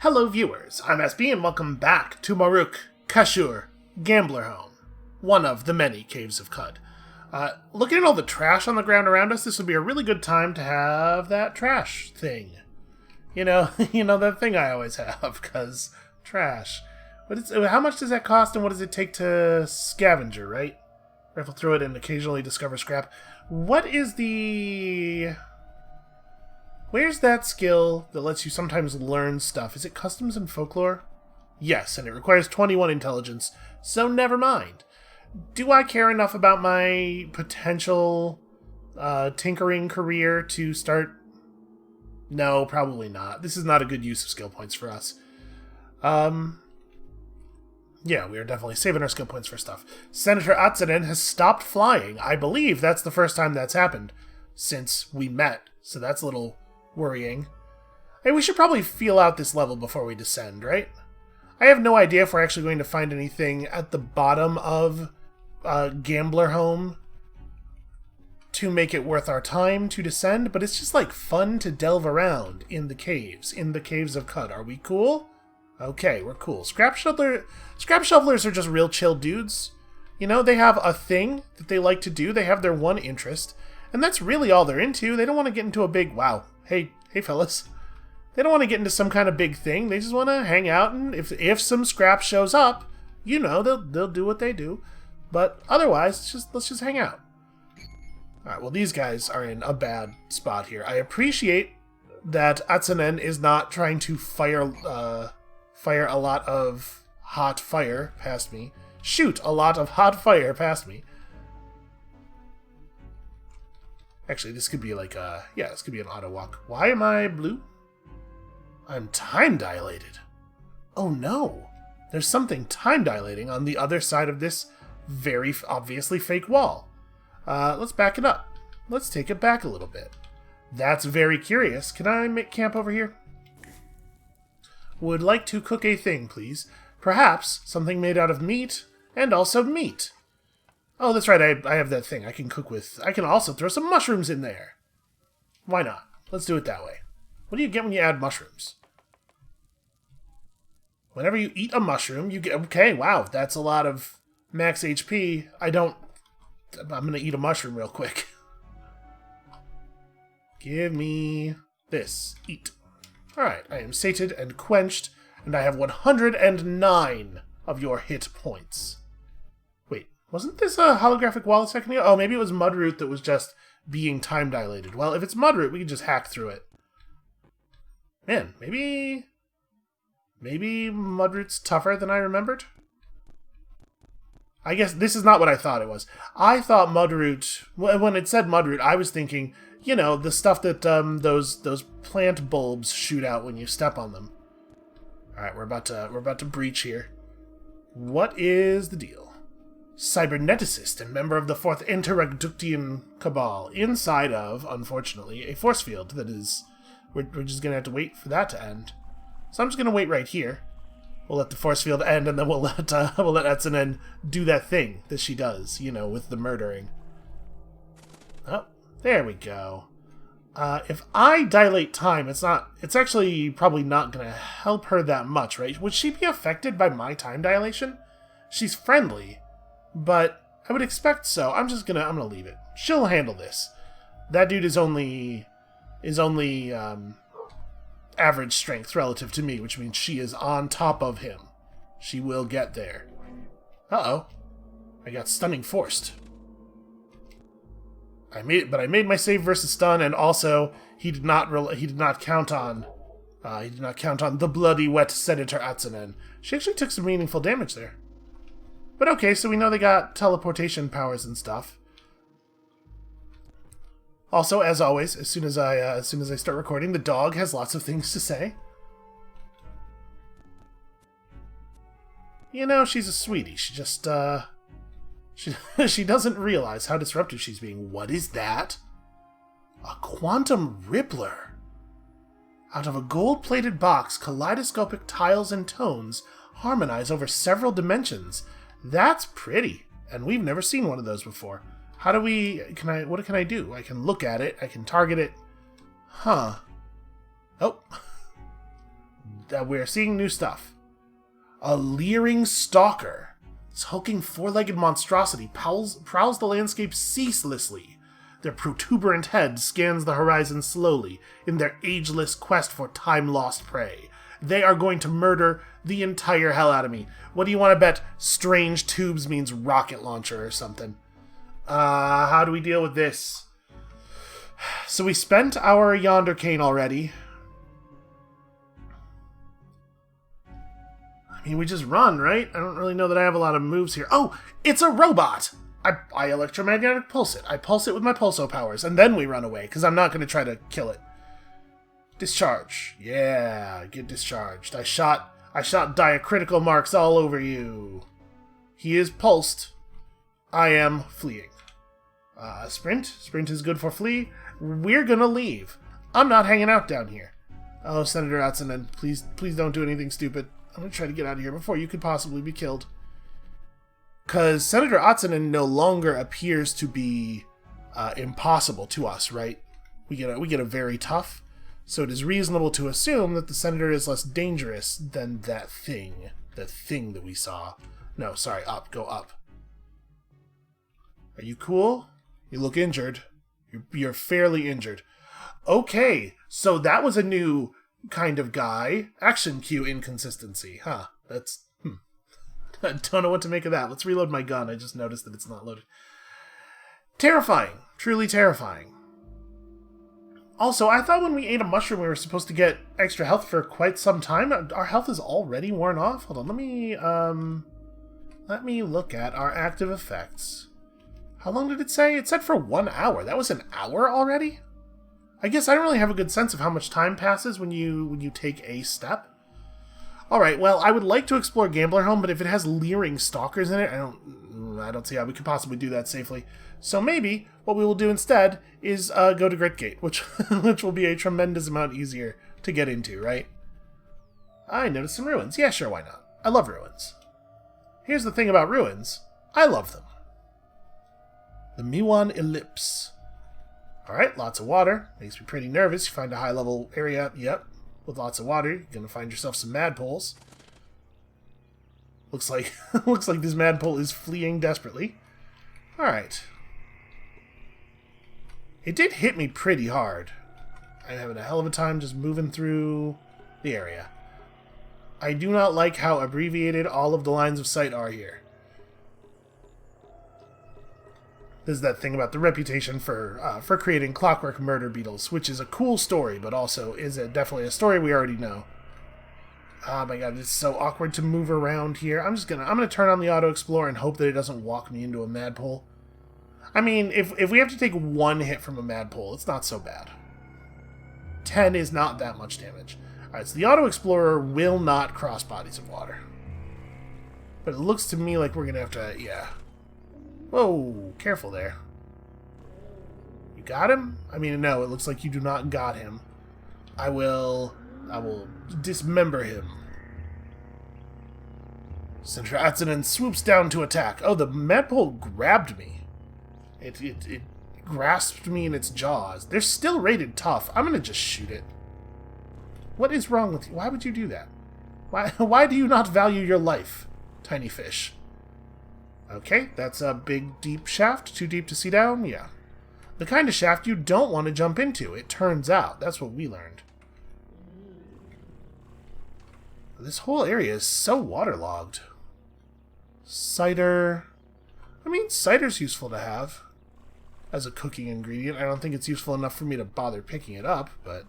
Hello viewers, I'm SB and welcome back to Maruk Kashur Gambler Home, one of the many caves of Cud. Looking at all the trash on the ground around us, this would be a really good time to have that trash thing. You know that thing I always have, cause trash. How much does that cost and what does it take to scavenger, right? Rifle through it and occasionally discover scrap. Where's that skill that lets you sometimes learn stuff? Is it customs and folklore? Yes, and it requires 21 intelligence, so never mind. Do I care enough about my potential tinkering career to start? No, probably not. This is not a good use of skill points for us. Yeah, we are definitely saving our skill points for stuff. Senator Atsunen has stopped flying. I believe that's the first time that's happened since we met, so that's a little worrying. Hey, we should probably feel out this level before we descend, right? I have no idea if we're actually going to find anything at the bottom of Gambler Home to make it worth our time to descend, but it's just like fun to delve around in the caves of Cud. Are we cool? Okay, we're cool. Scrap shovelers are just real chill dudes. You know, they have a thing that they like to do. They have their one interest, and that's really all they're into. They don't want to get into a big, wow, hey fellas. They don't want to get into some kind of big thing. They just want to hang out, and if some scrap shows up, you know, they'll do what they do. But otherwise, let's just hang out. Alright, well, these guys are in a bad spot here. I appreciate that Atsunen is not trying to fire a lot of hot fire past me. Shoot a lot of hot fire past me. Actually, this could be like this could be an auto walk. Why am I blue? I'm time dilated. Oh no. There's something time dilating on the other side of this very obviously fake wall. Let's back it up. Let's take it back a little bit. That's very curious. Can I make camp over here? Would like to cook a thing, please. Perhaps something made out of meat and also meat. Oh, that's right. I have that thing I can cook with. I can also throw some mushrooms in there. Why not? Let's do it that way. What do you get when you add mushrooms? Whenever you eat a mushroom, you get... Okay, wow, that's a lot of max HP. I'm going to eat a mushroom real quick. Give me this. Eat. Alright, I am sated and quenched, and I have 109 of your hit points. Wait, wasn't this a holographic wall a second ago? Oh, maybe it was Mudroot that was just being time dilated. Well, if it's Mudroot, we can just hack through it. Man, maybe Mudroot's tougher than I remembered? I guess this is not what I thought it was. I thought Mudroot... When it said Mudroot, I was thinking, you know, the stuff that those plant bulbs shoot out when you step on them. Alright, we're about to breach here. What is the deal? Cyberneticist and member of the 4th Interreductian Cabal. Inside of, unfortunately, a force field that is... We're just going to have to wait for that to end. So I'm just going to wait right here. We'll let the force field end, and then we'll let Atsunen do that thing that she does, you know, with the murdering. Oh, there we go. If I dilate time, it's actually probably not going to help her that much, right? Would she be affected by my time dilation? She's friendly, but I would expect so. I'm gonna leave it. She'll handle this. That dude is only average strength relative to me, which means she is on top of him. She will get there. Uh-oh. I got stunning forced. I made my save versus stun, and also he did not count on the bloody wet Senator Atsunen. She actually took some meaningful damage there. But okay, so we know they got teleportation powers and stuff. Also, as always, as soon as I start recording, the dog has lots of things to say. You know, she's a sweetie. She just she doesn't realize how disruptive she's being. What is that? A quantum rippler. Out of a gold-plated box, kaleidoscopic tiles and tones harmonize over several dimensions. That's pretty, and we've never seen one of those before. What can I do? I can look at it, I can target it. Huh. Oh. we're seeing new stuff. A leering stalker. This hulking four-legged monstrosity prowls the landscape ceaselessly. Their protuberant head scans the horizon slowly in their ageless quest for time-lost prey. They are going to murder the entire hell out of me. What do you want to bet? Strange tubes means rocket launcher or something. How do we deal with this? So we spent our Yonder Cane already. I mean, we just run, right? I don't really know that I have a lot of moves here. Oh, it's a robot! I electromagnetic pulse it. I pulse it with my pulso powers, and then we run away, because I'm not going to try to kill it. Discharge. Yeah, get discharged. I shot diacritical marks all over you. He is pulsed. I am fleeing. Sprint. Sprint is good for flee. We're gonna leave. I'm not hanging out down here. Oh, Senator Atsunen, please don't do anything stupid. I'm gonna try to get out of here before you could possibly be killed. Because Senator Atsunen no longer appears to be impossible to us, right? We get a very tough. So it is reasonable to assume that the Senator is less dangerous than that thing. The thing that we saw. No, sorry, up. Go up. Are you cool? You look injured. You're fairly injured. Okay, so that was a new kind of guy. Action cue inconsistency. Huh. That's... I don't know what to make of that. Let's reload my gun. I just noticed that it's not loaded. Terrifying. Truly terrifying. Also, I thought when we ate a mushroom we were supposed to get extra health for quite some time. Our health is already worn off. Hold on, let me look at our active effects. How long did it say? It said for 1 hour. That was an hour already? I guess I don't really have a good sense of how much time passes when you take a step. Alright, well, I would like to explore Gambler Home, but if it has leering stalkers in it, I don't see how we could possibly do that safely. So maybe what we will do instead is go to Gritgate, which will be a tremendous amount easier to get into, right? I noticed some ruins. Yeah, sure, why not? I love ruins. Here's the thing about ruins. I love them. The Miwan Ellipse. Alright, lots of water. Makes me pretty nervous. You find a high-level area. Yep. With lots of water, you're gonna find yourself some madpoles. Looks like this madpole is fleeing desperately. Alright. It did hit me pretty hard. I'm having a hell of a time just moving through the area. I do not like how abbreviated all of the lines of sight are here. There's that thing about the reputation for creating clockwork murder beetles, which is a cool story, but also is definitely a story we already know. Oh my god, it's so awkward to move around here. I'm gonna turn on the auto explorer and hope that it doesn't walk me into a madpole. I mean, if we have to take one hit from a madpole, it's not so bad. 10 is not that much damage. Alright, so the auto explorer will not cross bodies of water. But it looks to me like we're gonna have to, yeah. Whoa, careful there. You got him? I mean, no, it looks like you do not got him. I will dismember him. Senator Atsunen swoops down to attack. Oh, the madpole grabbed me. It grasped me in its jaws. They're still rated tough. I'm gonna just shoot it. What is wrong with you? Why would you do that? Why do you not value your life, tiny fish? Okay, that's a big, deep shaft. Too deep to see down? Yeah. The kind of shaft you don't want to jump into, it turns out. That's what we learned. This whole area is so waterlogged. Cider. I mean, cider's useful to have as a cooking ingredient. I don't think it's useful enough for me to bother picking it up, but...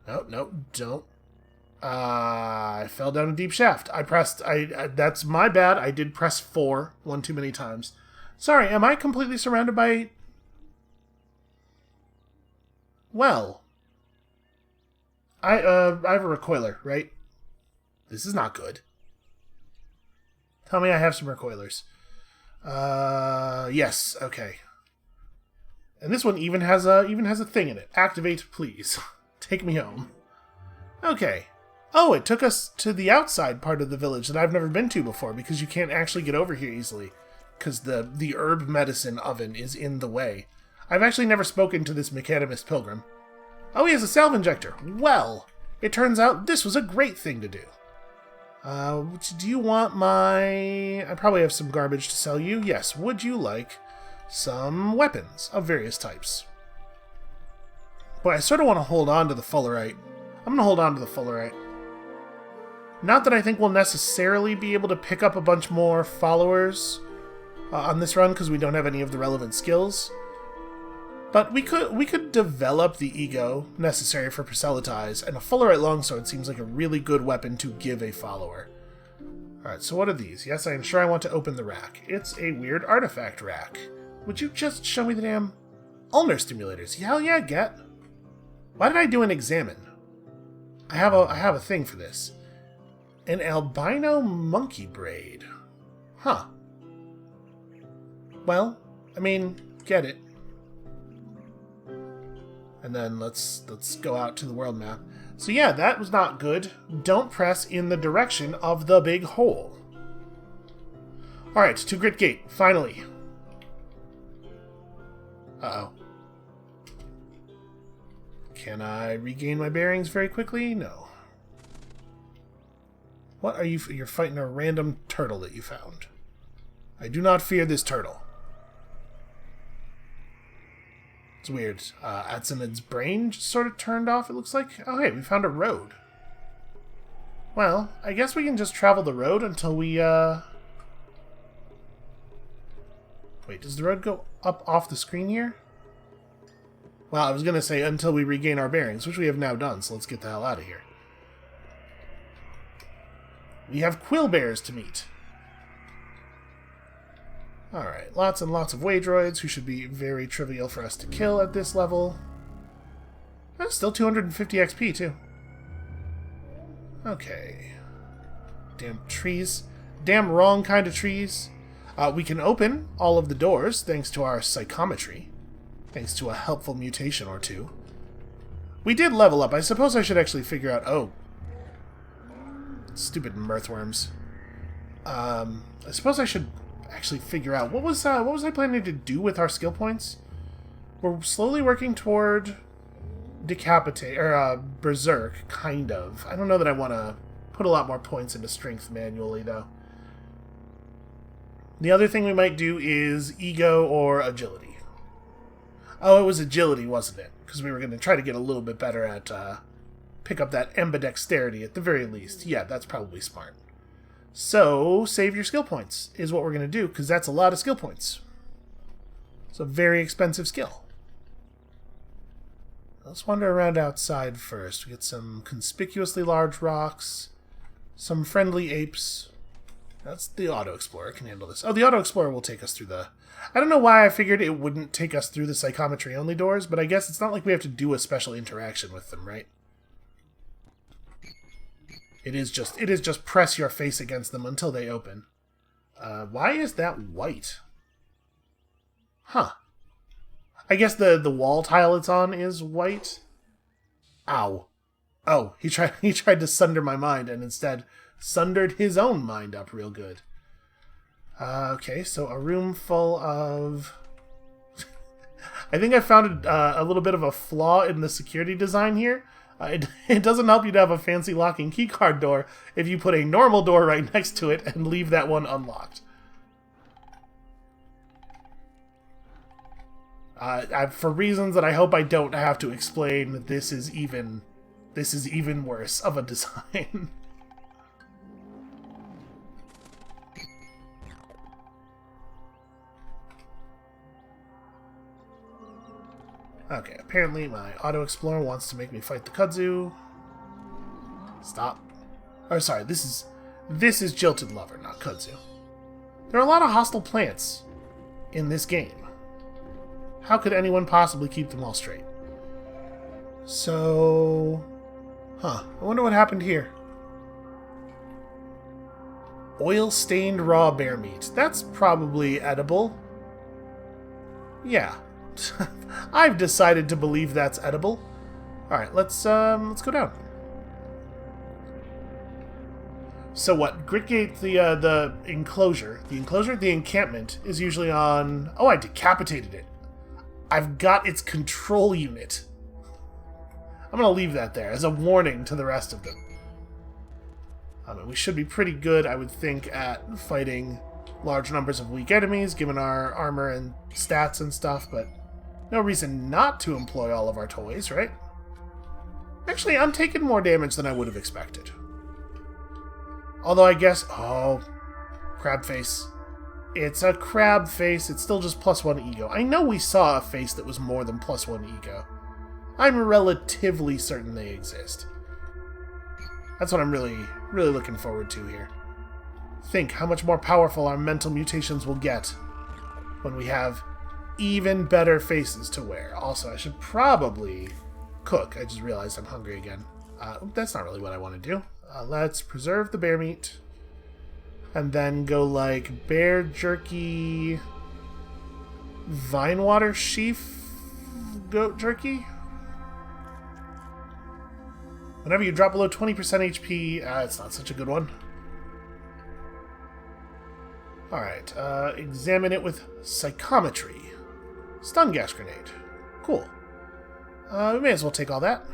No, don't. I fell down a deep shaft. That's my bad. I did press 4 one too many times. Sorry, am I completely surrounded by... Well... I have a recoiler, right? This is not good. Tell me I have some recoilers. Yes, okay. And this one even has a thing in it. Activate, please. Take me home. Okay. Oh, it took us to the outside part of the village that I've never been to before because you can't actually get over here easily because the herb medicine oven is in the way. I've actually never spoken to this Mechanimist pilgrim. Oh, he has a salve injector. Well, It turns out this was a great thing to do. Do you want my... I probably have some garbage to sell you. Yes, would you like some weapons of various types? But I sort of want to hold on to the fullerite. I'm going to hold on to the fullerite. Not that I think we'll necessarily be able to pick up a bunch more followers on this run, because we don't have any of the relevant skills. But we could develop the ego necessary for proselytize, and a fullerite longsword seems like a really good weapon to give a follower. Alright, so what are these? Yes, I am sure I want to open the rack. It's a weird artifact rack. Would you just show me the damn ulnar stimulators? Hell yeah, get. Why did I do an examine? I have a thing for this. An albino monkey braid. Huh. Well, I mean, get it. And then let's go out to the world map. So yeah, that was not good. Don't press in the direction of the big hole. Alright, to Grit Gate, finally. Uh-oh. Can I regain my bearings very quickly? No. What are you... You're fighting a random turtle that you found. I do not fear this turtle. It's weird. Atsunid's brain just sort of turned off, it looks like. Oh, hey, we found a road. Well, I guess we can just travel the road until we, Wait, does the road go up off the screen here? Well, I was going to say until we regain our bearings, which we have now done, so let's get the hell out of here. We have quill bears to meet. Alright, lots and lots of Waydroids who should be very trivial for us to kill at this level. That's still 250 XP, too. Okay. Damn trees. Damn wrong kind of trees. We can open all of the doors thanks to our psychometry. Thanks to a helpful mutation or two. We did level up. I suppose I should actually figure out... Oh. Stupid mirthworms. I suppose I should... actually figure out what was I planning to do with our skill points. We're slowly working toward decapitate or berserk, kind of. I don't know that I want to put a lot more points into strength manually though. The other thing we might do is ego or agility. Oh, it was agility, wasn't it? Because we were going to try to get a little bit better at pick up that ambidexterity at the very least. Yeah, that's probably smart. So, save your skill points is what we're going to do, because that's a lot of skill points. It's a very expensive skill. Let's wander around outside first. We get some conspicuously large rocks, some friendly apes. That's the Auto Explorer can handle this. Oh, the Auto Explorer will take us through the... I don't know why I figured it wouldn't take us through the psychometry-only doors, but I guess it's not like we have to do a special interaction with them, right? It is just press your face against them until they open. Why is that white? Huh. I guess the wall tile it's on is white. Ow. Oh, he tried to sunder my mind and instead sundered his own mind up real good. Okay, so a room full of... I think I found a little bit of a flaw in the security design here. It doesn't help you to have a fancy locking keycard door if you put a normal door right next to it and leave that one unlocked. For reasons that I hope I don't have to explain, this is even worse of a design. Okay, apparently my Auto Explorer wants to make me fight the kudzu. Stop. Or sorry, this is Jilted Lover, not kudzu. There are a lot of hostile plants in this game. How could anyone possibly keep them all straight? So... Huh, I wonder what happened here. Oil-stained raw bear meat. That's probably edible. Yeah. I've decided to believe that's edible. Alright, let's go down. So what? Gritgate, the enclosure. The encampment is usually on... Oh, I decapitated it. I've got its control unit. I'm going to leave that there as a warning to the rest of them. We should be pretty good, I would think, at fighting large numbers of weak enemies, given our armor and stats and stuff, but no reason not to employ all of our toys, right? Actually, I'm taking more damage than I would have expected. Although I guess... Oh, crab face. It's a crab face. It's still just +1 ego. I know we saw a face that was more than +1 ego. I'm relatively certain they exist. That's what I'm really looking forward to here. Think how much more powerful our mental mutations will get when we have even better faces to wear. Also, I should probably cook. I just realized I'm hungry again. That's not really what I want to do. Let's preserve the bear meat. And then go like bear jerky, vine water sheaf goat jerky. Whenever you drop below 20% HP, it's not such a good one. Alright, examine it with psychometry. Stun gas grenade. Cool. We may as well take all that.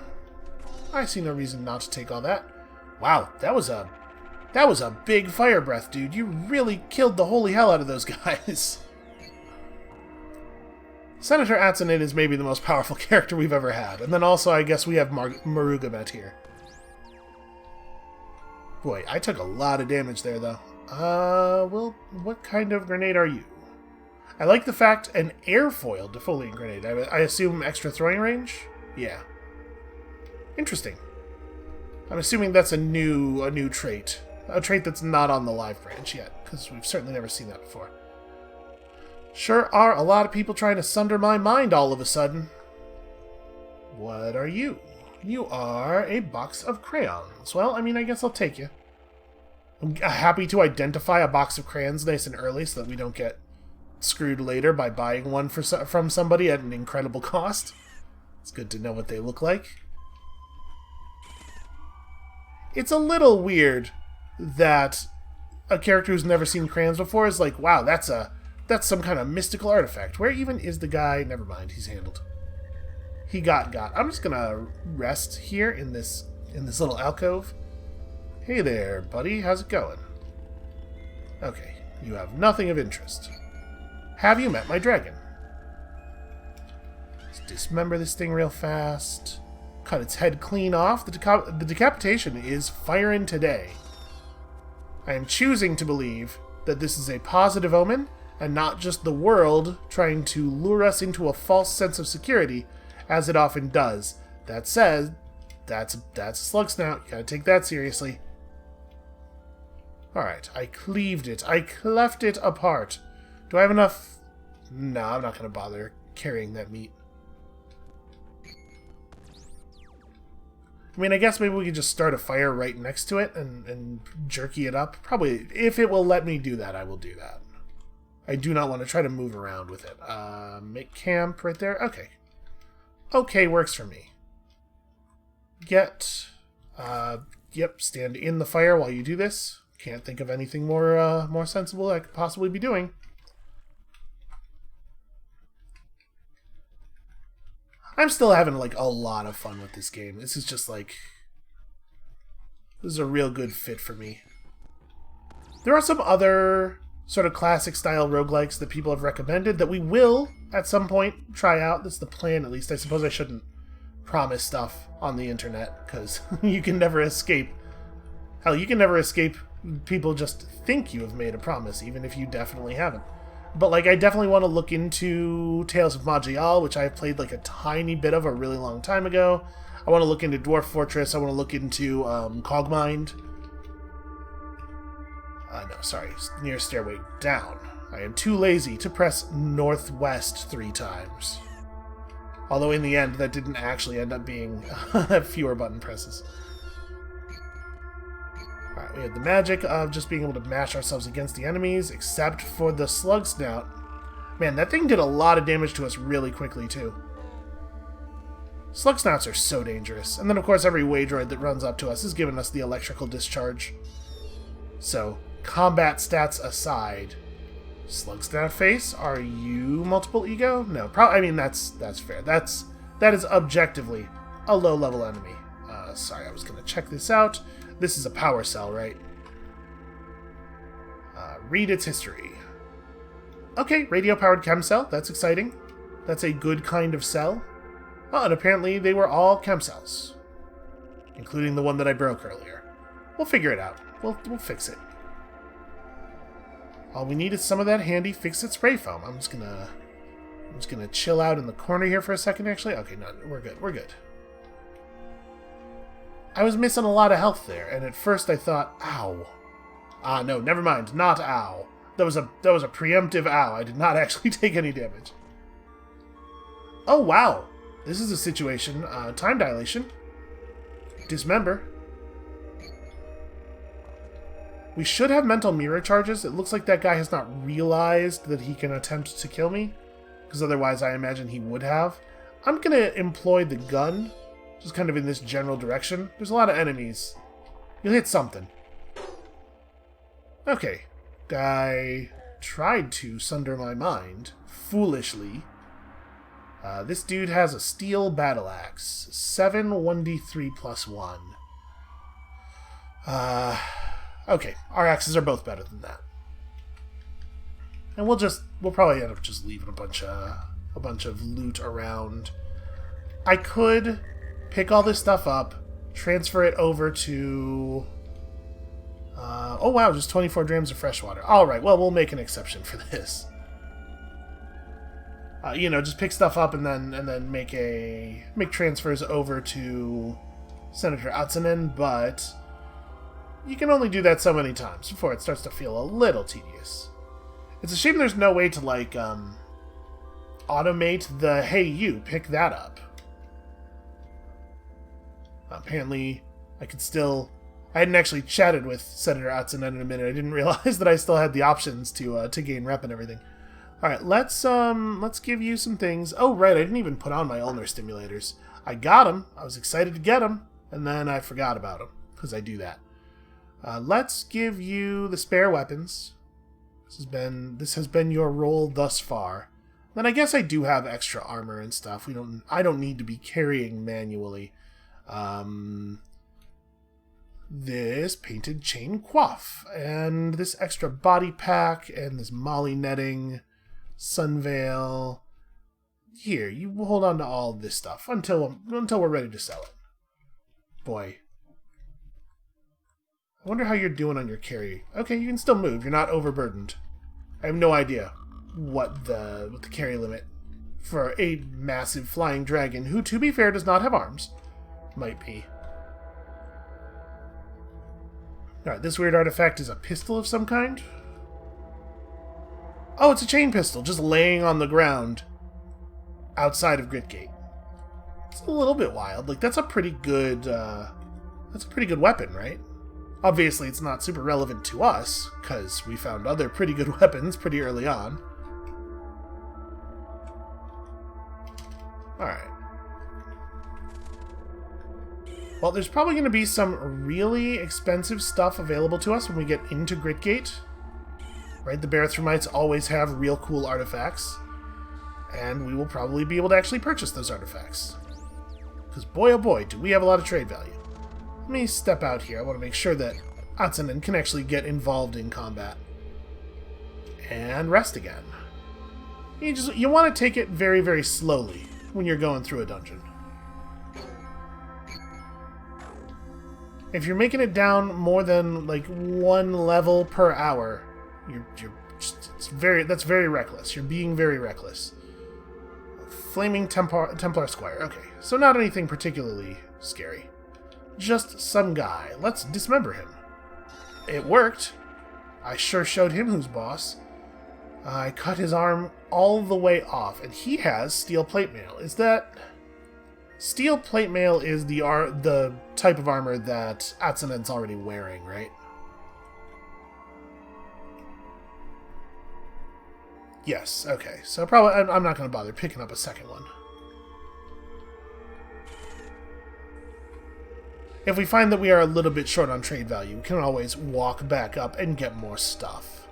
I see no reason not to take all that. Wow, that was a big fire breath, dude. You really killed the holy hell out of those guys. Senator Atsonin is maybe the most powerful character we've ever had. And then also, I guess we have Marugabet here. Boy, I took a lot of damage there, though. Well, what kind of grenade are you? I like the fact an airfoil defoliant grenade. I assume extra throwing range? Yeah. Interesting. I'm assuming that's a new trait. A trait that's not on the live branch yet, because we've certainly never seen that before. Sure are a lot of people trying to sunder my mind all of a sudden. What are you? You are a box of crayons. Well, I mean, I guess I'll take you. I'm happy to identify a box of crayons nice and early so that we don't get screwed later by buying one from somebody at an incredible cost. It's good to know what they look like. It's a little weird that a character who's never seen crayons before is like, wow, that's some kind of mystical artifact. Where even is the guy? Never mind, he's handled. He got. I'm just gonna rest here in this little alcove. Hey there, buddy. How's it going? Okay, you have nothing of interest. Have you met my dragon? Let's dismember this thing real fast. Cut its head clean off. The decapitation is firing today. I am choosing to believe that this is a positive omen and not just the world trying to lure us into a false sense of security, as it often does. That said, that's a slug snout. You gotta take that seriously. Alright, I cleaved it. I cleft it apart. Do I have enough? No, I'm not gonna bother carrying that meat. I mean, I guess maybe we could just start a fire right next to it and jerky it up. Probably, if it will let me do that, I will do that. I do not want to try to move around with it. Make camp right there. Okay. Okay, works for me. Yep, stand in the fire while you do this. Can't think of anything more sensible I could possibly be doing. I'm still having, like, a lot of fun with this game. This is just, like... This is a real good fit for me. There are some other sort of classic-style roguelikes that people have recommended that we will, at some point, try out. That's the plan, at least. I suppose I shouldn't promise stuff on the internet, because you can never escape... Hell, you can never escape people just think you have made a promise, even if you definitely haven't. But, like, I definitely want to look into Tales of Maj'Al, which I played, like, a tiny bit of a really long time ago. I want to look into Dwarf Fortress. I want to look into Cogmind. No, sorry. Near stairway down. I am too lazy to press northwest 3 times. Although, in the end, that didn't actually end up being fewer button presses. Alright, we had the magic of just being able to mash ourselves against the enemies, except for the slug snout. Man, that thing did a lot of damage to us really quickly, too. Slug snouts are so dangerous. And then, of course, every Waydroid that runs up to us is giving us the electrical discharge. So, combat stats aside, slug snout face, are you multiple ego? No, I mean, that's fair. That is objectively a low-level enemy. Sorry, I was going to check this out. This is a power cell, right? Read its history. Okay, radio-powered chem cell. That's exciting. That's a good kind of cell. Oh, and apparently they were all chem cells, including the one that I broke earlier. We'll figure it out. We'll fix it. All we need is some of that handy fix-it spray foam. I'm just gonna chill out in the corner here for a second, actually. Okay, no, we're good. We're good. I was missing a lot of health there, and at first I thought, ow. Ah, no, never mind. Not ow. That was a preemptive ow. I did not actually take any damage. Oh, wow. This is a situation. Time dilation. Dismember. We should have mental mirror charges. It looks like that guy has not realized that he can attempt to kill me, because otherwise I imagine he would have. I'm going to employ the gun, just kind of in this general direction. There's a lot of enemies. You'll hit something. Okay. Guy tried to sunder my mind, foolishly. This dude has a steel battle axe. 7 1d3 plus 1. Okay, our axes are both better than that. And we'll probably end up just leaving a bunch of loot around. I could pick all this stuff up, transfer it over to oh wow, just 24 grams of fresh water. Alright, well, we'll make an exception for this. You know, just pick stuff up and then make transfers over to Senator Atsunen, but you can only do that so many times before it starts to feel a little tedious. It's a shame there's no way to, like, automate the, hey, you, pick that up. Apparently, I hadn't actually chatted with Senator Atsunen in a minute. I didn't realize that I still had the options to gain rep and everything. Alright, let's give you some things. Oh, right, I didn't even put on my ulnar stimulators. I got them. I was excited to get them, and then I forgot about them, because I do that. Let's give you the spare weapons. This has been your role thus far. Then I guess I do have extra armor and stuff. I don't need to be carrying manually. This painted chain coif, and this extra body pack, and this molly netting, sunveil. Here, you hold on to all this stuff until we're ready to sell it. Boy. I wonder how you're doing on your carry. Okay, you can still move. You're not overburdened. I have no idea what the carry limit for a massive flying dragon, who, to be fair, does not have arms, might be. Alright, this weird artifact is a pistol of some kind? Oh, it's a chain pistol, just laying on the ground outside of Gritgate. It's a little bit wild. Like, that's a pretty good weapon, right? Obviously, it's not super relevant to us, because we found other pretty good weapons pretty early on. Alright. Well, there's probably going to be some really expensive stuff available to us when we get into Gritgate. Right? The Barathrumites always have real cool artifacts. And we will probably be able to actually purchase those artifacts. Because boy oh boy, do we have a lot of trade value. Let me step out here. I want to make sure that Atsunen can actually get involved in combat. And rest again. You want to take it very, very slowly when you're going through a dungeon. If you're making it down more than like 1 level per hour, that's very reckless. You're being very reckless. Flaming Templar Squire. Okay, so not anything particularly scary. Just some guy. Let's dismember him. It worked. I sure showed him who's boss. I cut his arm all the way off, and he has steel plate mail. Is that... Steel plate mail is the type of armor that Atsunen's already wearing, right? Yes, okay. So probably I'm not going to bother picking up a second one. If we find that we are a little bit short on trade value, we can always walk back up and get more stuff.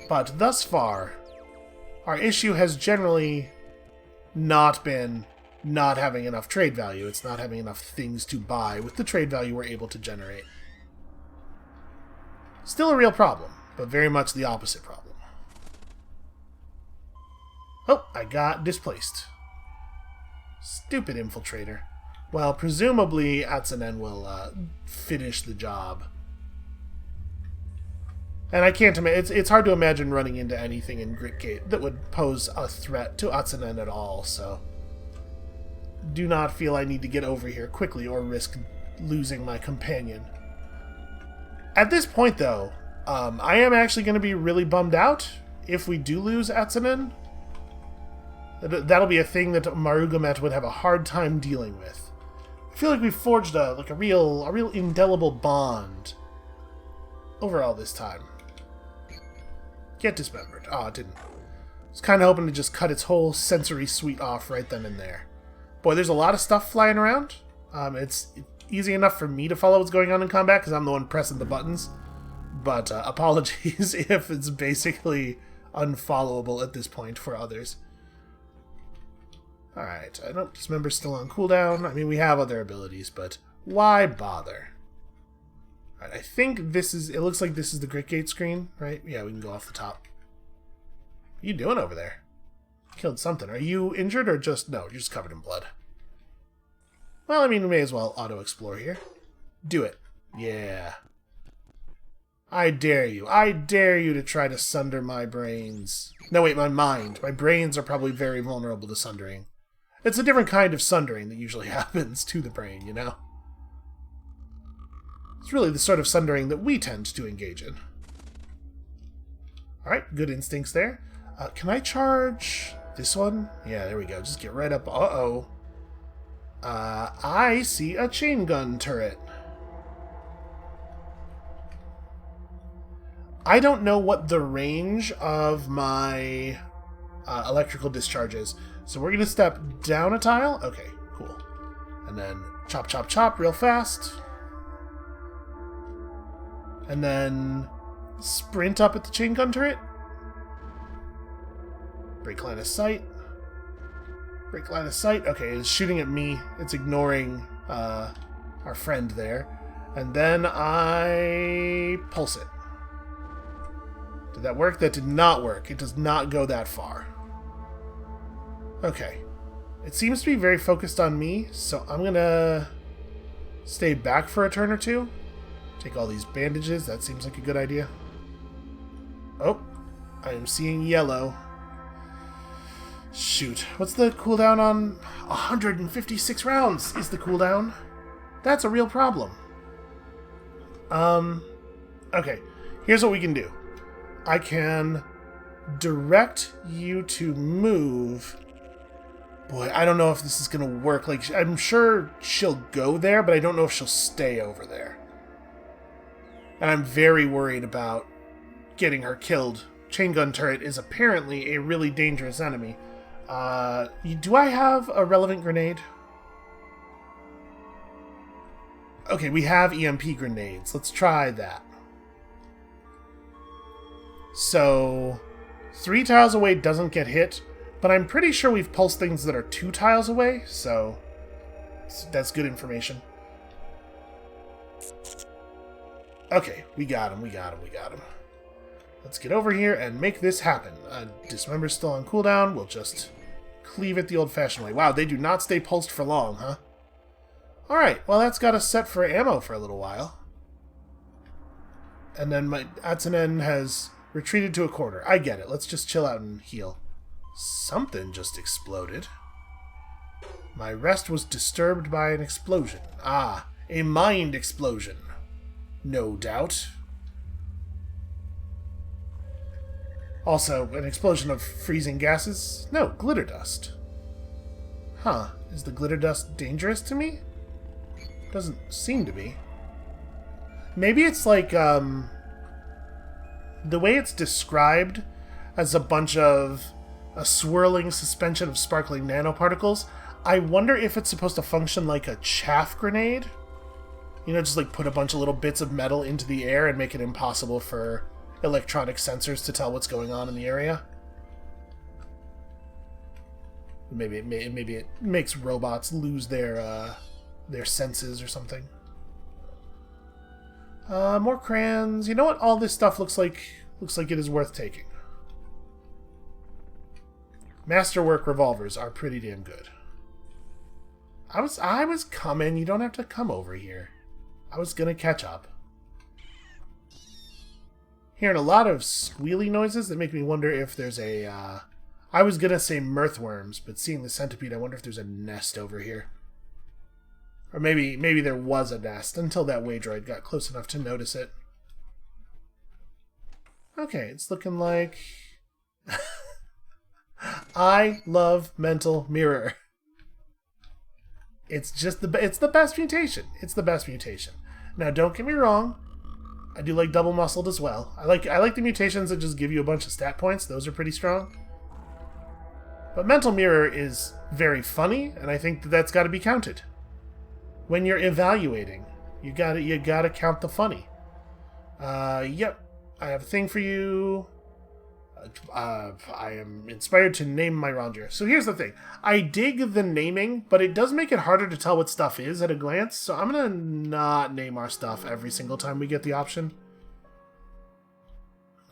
But thus far, Our issue has generally not been not having enough trade value. It's not having enough things to buy with the trade value we're able to generate. Still a real problem, but very much the opposite problem. Oh, I got displaced. Stupid infiltrator. Well, presumably Atsunen will finish the job. And I can't imagine... It's hard to imagine running into anything in Gritgate that would pose a threat to Atsunen at all, so... do not feel I need to get over here quickly or risk losing my companion. At this point, though, I am actually going to be really bummed out if we do lose Atsunen. That'll be a thing that Marugamet would have a hard time dealing with. I feel like we've forged a real indelible bond over all this time. Get dismembered. Oh, it didn't. I was kind of hoping to just cut its whole sensory suite off right then and there. Boy, there's a lot of stuff flying around. It's easy enough for me to follow what's going on in combat because I'm the one pressing the buttons. But apologies if it's basically unfollowable at this point for others. Alright, I don't dismember's still on cooldown. I mean, we have other abilities, but why bother? Alright, I think this is... It looks like this is the Gritgate screen, right? Yeah, we can go off the top. What are you doing over there? Killed something. Are you injured or just... No, you're just covered in blood. Well, I mean, we may as well auto-explore here. Do it. Yeah. I dare you. I dare you to try to sunder my brains. No, wait, my mind. My brains are probably very vulnerable to sundering. It's a different kind of sundering that usually happens to the brain, you know? It's really the sort of sundering that we tend to engage in. Alright, good instincts there. Can I charge this one? Yeah, there we go. Just get right up. Uh-oh. I see a chain gun turret. I don't know what the range of my electrical discharge is. So we're going to step down a tile. Okay, cool. And then chop, chop, chop real fast. And then sprint up at the chain gun turret. Break line of sight. Break line of sight. Okay, it's shooting at me. It's ignoring our friend there. And then I pulse it. Did that work? That did not work. It does not go that far. Okay. It seems to be very focused on me, so I'm gonna stay back for a turn or two. Take all these bandages. That seems like a good idea. Oh, I am seeing yellow. Shoot. What's the cooldown on? 156 rounds is the cooldown. That's a real problem. Okay. Here's what we can do. I can direct you to move. Boy, I don't know if this is going to work. Like, I'm sure she'll go there, but I don't know if she'll stay over there. And I'm very worried about getting her killed. Chain gun turret is apparently a really dangerous enemy. Do I have a relevant grenade? Okay, we have EMP grenades. Let's try that. So, 3 tiles away doesn't get hit, but I'm pretty sure we've pulsed things that are 2 tiles away, so that's good information. Okay, we got him. Let's get over here and make this happen. Dismember's still on cooldown. We'll just cleave it the old-fashioned way. Wow, they do not stay pulsed for long, huh? Alright, well that's got us set for ammo for a little while. And then my Atsunen has retreated to a corner. I get it. Let's just chill out and heal. Something just exploded. My rest was disturbed by an explosion. Ah, a mind explosion. No doubt. Also, an explosion of freezing gases? No, glitter dust. Huh, is the glitter dust dangerous to me? Doesn't seem to be. Maybe it's like, the way it's described as a bunch of a swirling suspension of sparkling nanoparticles, I wonder if it's supposed to function like a chaff grenade. You know, just like put a bunch of little bits of metal into the air and make it impossible for electronic sensors to tell what's going on in the area. Maybe it makes robots lose their senses or something. More crayons. You know what? All this stuff looks like it is worth taking. Masterwork revolvers are pretty damn good. I was coming. You don't have to come over here. I was gonna catch up. Hearing a lot of squealy noises that make me wonder if there's a, I was gonna say mirthworms, but seeing the centipede, I wonder if there's a nest over here. Or maybe there was a nest until that waydroid got close enough to notice it. Okay, it's looking like... I love Mental Mirror. It's the best mutation. It's the best mutation. Now, don't get me wrong. I do like double muscled as well. I like the mutations that just give you a bunch of stat points. Those are pretty strong. But Mental Mirror is very funny, and I think that's got to be counted. When you're evaluating, you gotta count the funny. Yep, I have a thing for you. I am inspired to name my Ranger. So here's the thing. I dig the naming, but it does make it harder to tell what stuff is at a glance, so I'm gonna not name our stuff every single time we get the option.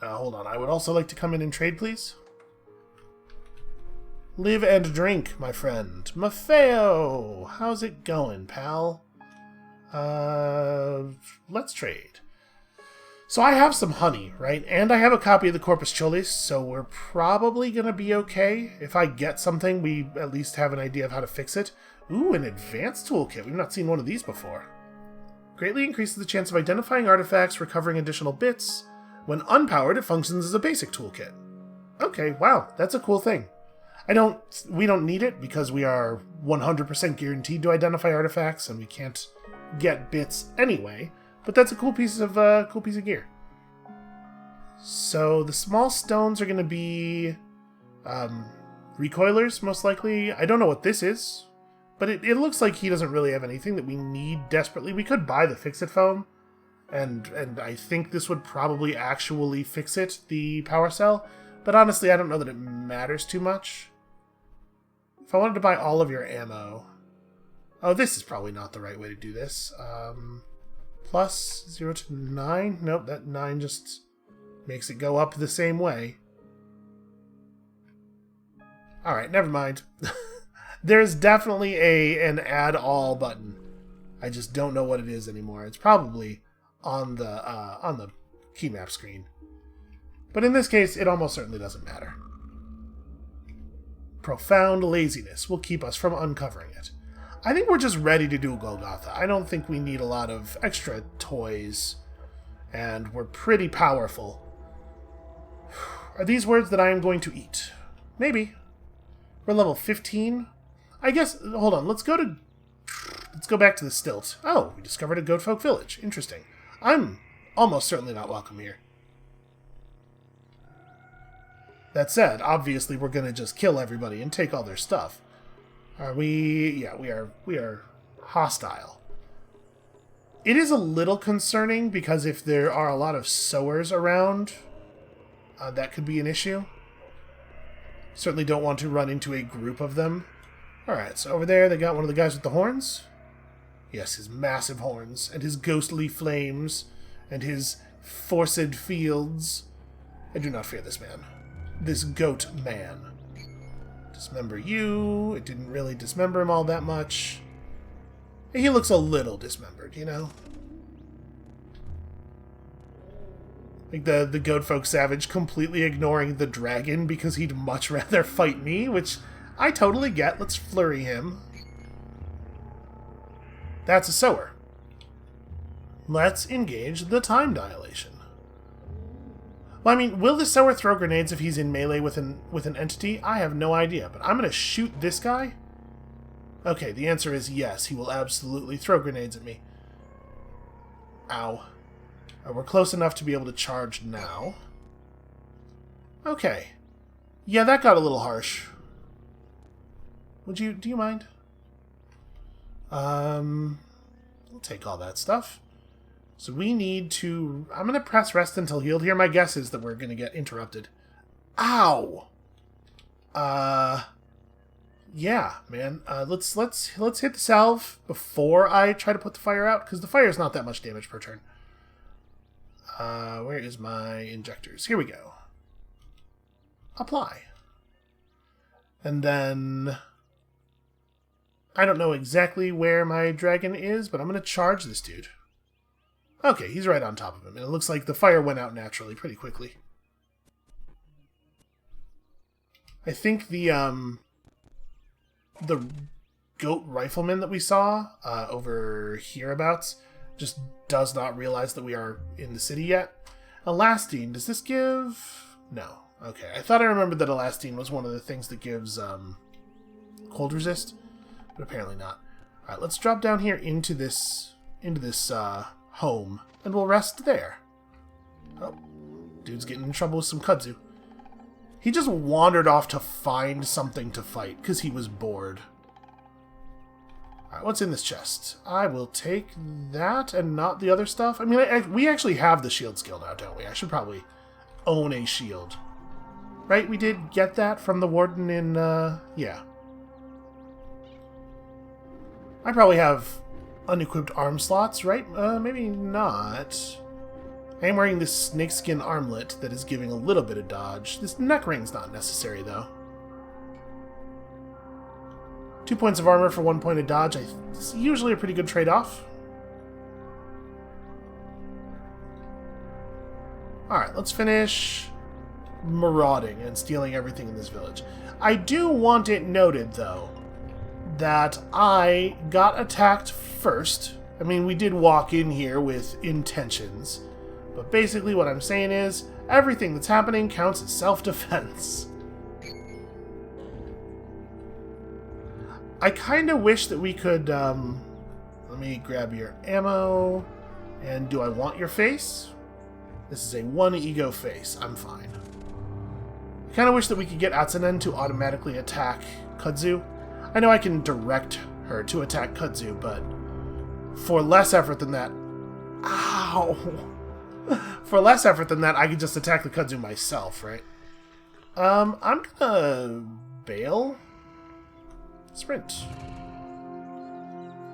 Hold on. I would also like to come in and trade, please. Live and drink, my friend. Maffeo! How's it going, pal? Let's trade. So I have some honey, right? And I have a copy of the Corpus Cholis, so we're probably going to be okay. If I get something, we at least have an idea of how to fix it. Ooh, an advanced toolkit. We've not seen one of these before. Greatly increases the chance of identifying artifacts, recovering additional bits. When unpowered, it functions as a basic toolkit. Okay, wow, that's a cool thing. We don't need it because we are 100% guaranteed to identify artifacts, and we can't get bits anyway. But that's a cool piece of gear. So the small stones are going to be recoilers, most likely. I don't know what this is, but it looks like he doesn't really have anything that we need desperately. We could buy the Fix-It foam, and I think this would probably actually fix it, the power cell. But honestly, I don't know that it matters too much. If I wanted to buy all of your ammo... Oh, this is probably not the right way to do this. Plus 0 to 9? Nope, that 9 just makes it go up the same way. Alright, never mind. There's definitely an add all button. I just don't know what it is anymore. It's probably on the key map screen. But in this case, it almost certainly doesn't matter. Profound laziness will keep us from uncovering it. I think we're just ready to do Golgotha. I don't think we need a lot of extra toys, and we're pretty powerful. Are these words that I am going to eat? Maybe. We're level 15? I guess, hold on, let's go back to the stilt. Oh, we discovered a goat folk village. Interesting. I'm almost certainly not welcome here. That said, obviously we're gonna just kill everybody and take all their stuff. Are we... Yeah, we are hostile. It is a little concerning because if there are a lot of sowers around, that could be an issue. Certainly don't want to run into a group of them. Alright, so over there they got one of the guys with the horns. Yes, his massive horns, and his ghostly flames, and his forced fields. I do not fear this man. This goat man. Dismember you. It didn't really dismember him all that much. He looks a little dismembered, you know? Like the goat folk savage completely ignoring the dragon because he'd much rather fight me, which I totally get. Let's flurry him. That's a sower. Let's engage the time dilation. Well, I mean, will the sower throw grenades if he's in melee with an entity? I have no idea, but I'm going to shoot this guy. Okay, the answer is yes, he will absolutely throw grenades at me. Ow. We're close enough to be able to charge now. Okay. Yeah, that got a little harsh. Do you mind? I'll take all that stuff. So we need to... I'm going to press rest until healed here. My guess is that we're going to get interrupted. Ow! Yeah, man. Let's hit the salve before I try to put the fire out, because the fire is not that much damage per turn. Where is my injectors? Here we go. Apply. And then I don't know exactly where my dragon is, but I'm going to charge this dude. Okay, he's right on top of him, and it looks like the fire went out naturally pretty quickly. I think the goat rifleman that we saw over hereabouts just does not realize that we are in the city yet. Elastine, does this give... No. Okay, I thought I remembered that Elastine was one of the things that gives cold resist, but apparently not. Alright, let's drop down here into this home, and we'll rest there. Oh, dude's getting in trouble with some kudzu. He just wandered off to find something to fight, because he was bored. Alright, what's in this chest? I will take that and not the other stuff. I mean, we actually have the shield skill now, don't we? I should probably own a shield. Right? We did get that from the warden in, yeah. I probably have unequipped arm slots, right? Maybe not. I am wearing this snakeskin armlet that is giving a little bit of dodge. This neck ring's not necessary, though. 2 points of armor for 1 point of dodge. It's usually a pretty good trade-off. Alright, let's finish marauding and stealing everything in this village. I do want it noted, though, that I got attacked first. I mean, we did walk in here with intentions, but basically what I'm saying is everything that's happening counts as self-defense. I kind of wish that we could, let me grab your ammo, and do I want your face? This is a 1 ego face, I'm fine. I kind of wish that we could get Atsunen to automatically attack Kudzu. I know I can direct her to attack Kudzu, but for less effort than that... Ow! For less effort than that, I could just attack the Kudzu myself, right? I'm gonna bail. Sprint.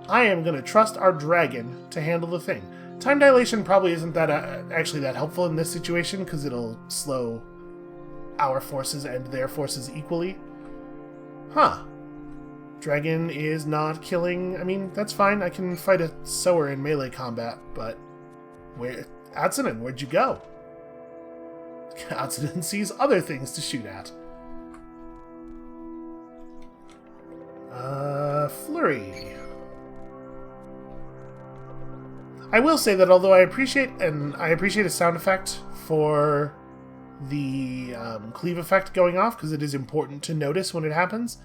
I am gonna trust our dragon to handle the thing. Time dilation probably isn't that actually that helpful in this situation, because it'll slow our forces and their forces equally. Huh. Dragon is not killing... I mean, that's fine. I can fight a sower in melee combat, but... Where... Atsunen, where'd you go? Atsunen sees other things to shoot at. Flurry. I will say that although I appreciate a sound effect for the cleave effect going off, because it is important to notice when it happens,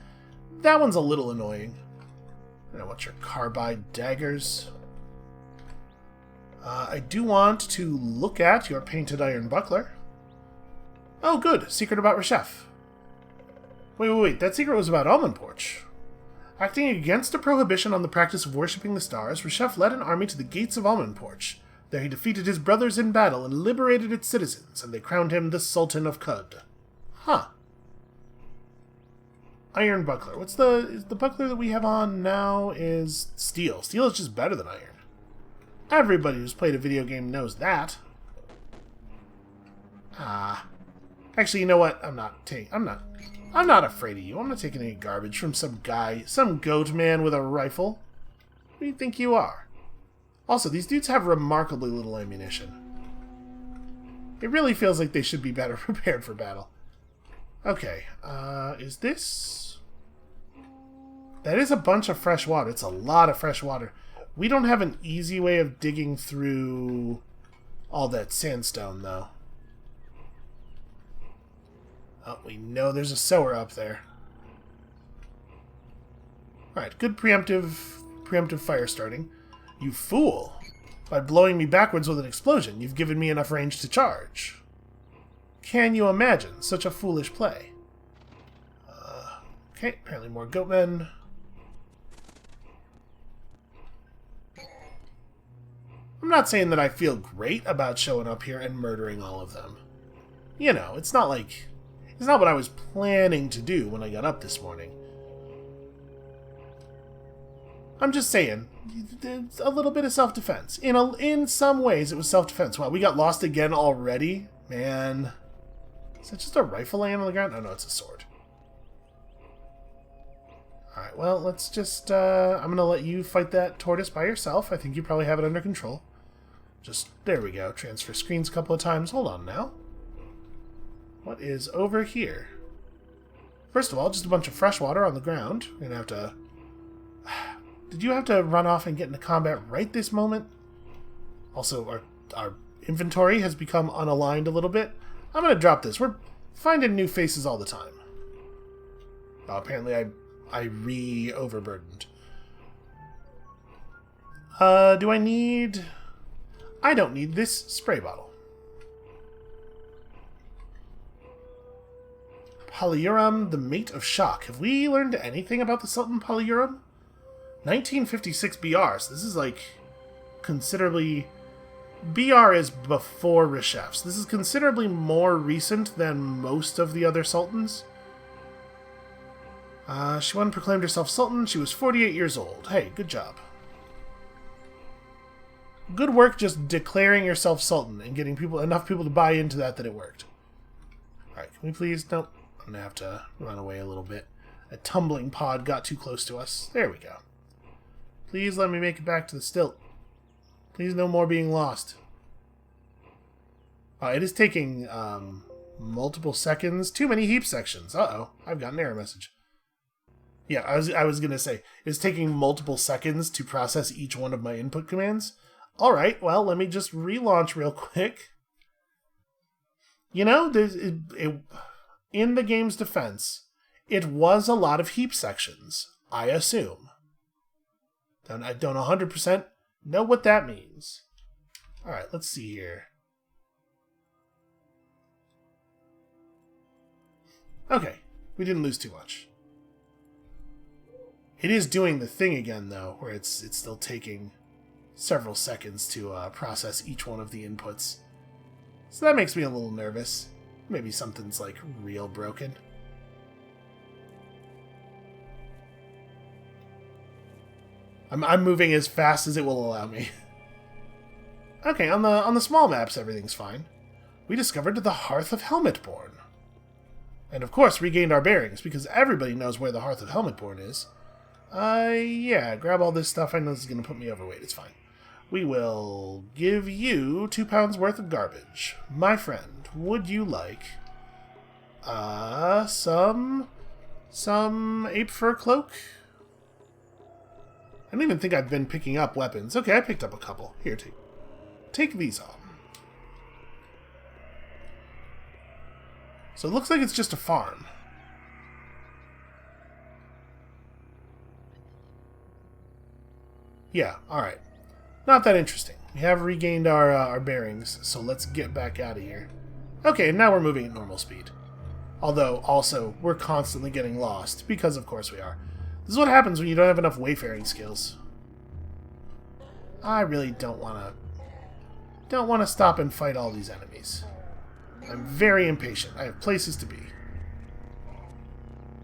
that one's a little annoying. I want your carbide daggers. I do want to look at your painted iron buckler. Oh, good. Secret about Reshef. Wait. That secret was about Almond Porch. Acting against a prohibition on the practice of worshipping the stars, Reshef led an army to the gates of Almond Porch. There he defeated his brothers in battle and liberated its citizens, and they crowned him the Sultan of Kud. Huh. Iron buckler. Is the buckler that we have on now is steel. Steel is just better than iron. Everybody who's played a video game knows that. Actually, you know what? I'm not afraid of you. I'm not taking any garbage from some guy, some goat man with a rifle. Who do you think you are? Also, these dudes have remarkably little ammunition. It really feels like they should be better prepared for battle. Okay, is this... That is a bunch of fresh water. It's a lot of fresh water. We don't have an easy way of digging through all that sandstone, though. Oh, we know there's a sower up there. Alright, good preemptive fire starting. You fool! By blowing me backwards with an explosion, you've given me enough range to charge. Can you imagine such a foolish play? Okay, apparently more goatmen. I'm not saying that I feel great about showing up here and murdering all of them. You know, it's not what I was planning to do when I got up this morning. I'm just saying, a little bit of self-defense. In some ways, it was self-defense. Wow, we got lost again already? Man. Is that just a rifle laying on the ground? Oh, no, it's a sword. Alright, well, let's just, I'm going to let you fight that tortoise by yourself. I think you probably have it under control. Just, there we go. Transfer screens a couple of times. Hold on now. What is over here? First of all, just a bunch of fresh water on the ground. We're going to have to... Did you have to run off and get into combat right this moment? Also, our inventory has become unaligned a little bit. I'm going to drop this. We're finding new faces all the time. Oh, apparently I re-overburdened. Do I need... I don't need this spray bottle. Polyuram, the mate of shock. Have we learned anything about the Sultan Polyuram? 1956 BR, so this is like considerably... BR is before Reshef's. This is considerably more recent than most of the other sultans. She won and proclaimed herself Sultan. She was 48 years old. Hey, good job. Good work just declaring yourself Sultan and getting enough people to buy into that it worked. Alright, can we please... Nope. I'm going to have to run away a little bit. A tumbling pod got too close to us. There we go. Please let me make it back to the stilt. Please no more being lost. It is taking multiple seconds. Too many heap sections. Uh-oh. I've got an error message. Yeah, I was going to say, it's taking multiple seconds to process each one of my input commands. Alright, well, let me just relaunch real quick. You know, in the game's defense, it was a lot of heap sections, I assume. I don't 100% know what that means. Alright, let's see here. Okay, we didn't lose too much. It is doing the thing again, though, where it's still taking several seconds to process each one of the inputs. So that makes me a little nervous. Maybe something's, like, real broken. I'm moving as fast as it will allow me. Okay, on the small maps, everything's fine. We discovered the Hearth of Helmetborn. And, of course, regained our bearings, because everybody knows where the Hearth of Helmetborn is. Yeah, grab all this stuff. I know this is going to put me overweight. It's fine. We will give you 2 pounds worth of garbage. My friend, would you like, some ape fur cloak? I don't even think I've been picking up weapons. Okay, I picked up a couple. Here, take these on. So it looks like it's just a farm. Yeah, alright. Not that interesting. We have regained our bearings, so let's get back out of here. Okay, now we're moving at normal speed. Although, also, we're constantly getting lost, because of course we are. This is what happens when you don't have enough wayfaring skills. I really don't want to stop and fight all these enemies. I'm very impatient. I have places to be.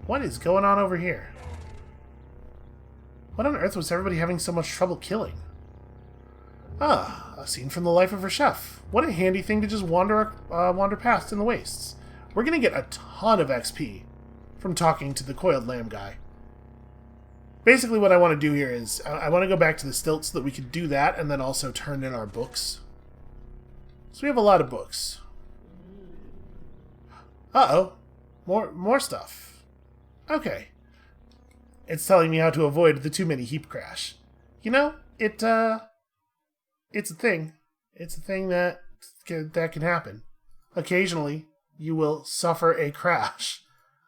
What is going on over here? What on earth was everybody having so much trouble killing? Ah, a scene from the life of her chef. What a handy thing to just wander past in the wastes. We're going to get a ton of XP from talking to the coiled lamb guy. Basically what I want to do here is, I want to go back to the stilt so that we can do that and then also turn in our books. So we have a lot of books. Uh-oh. More stuff. Okay. It's telling me how to avoid the too many heap crash. You know, it's a thing. It's a thing that can happen. Occasionally, you will suffer a crash.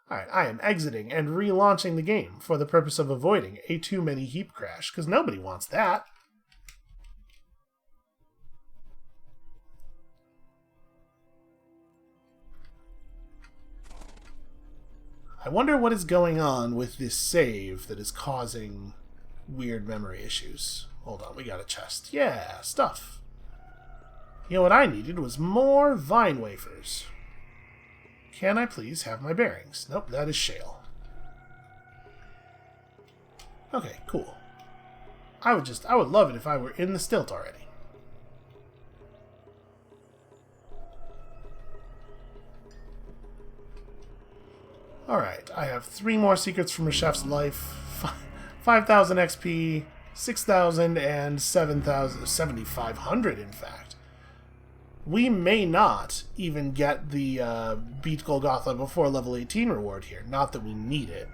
Alright, I am exiting and relaunching the game for the purpose of avoiding a too many heap crash, because nobody wants that. I wonder what is going on with this save that is causing weird memory issues. Hold on, we got a chest. Yeah, stuff. You know what I needed was more vine wafers. Can I please have my bearings? Nope, that is shale. Okay, cool. I would love it if I were in the stilt already. Alright, I have 3 more secrets from a chef's life. 5,000 XP, 6,000, and 7,500 in fact. We may not even get the Beat Golgotha before level 18 reward here. Not that we need it.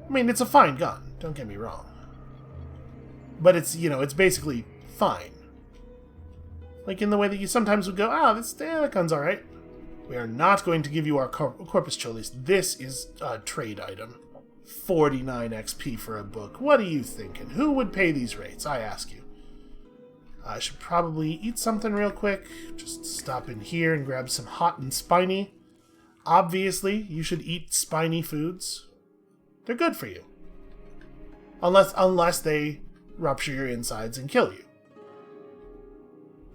I mean, it's a fine gun, don't get me wrong. But it's, you know, it's basically fine. Like in the way that you sometimes would go, that gun's alright. We are not going to give you our Corpus Cholis. This is a trade item. 49 XP for a book. What are you thinking? Who would pay these rates? I ask you. I should probably eat something real quick. Just stop in here and grab some hot and spiny. Obviously, you should eat spiny foods. They're good for you. Unless they rupture your insides and kill you.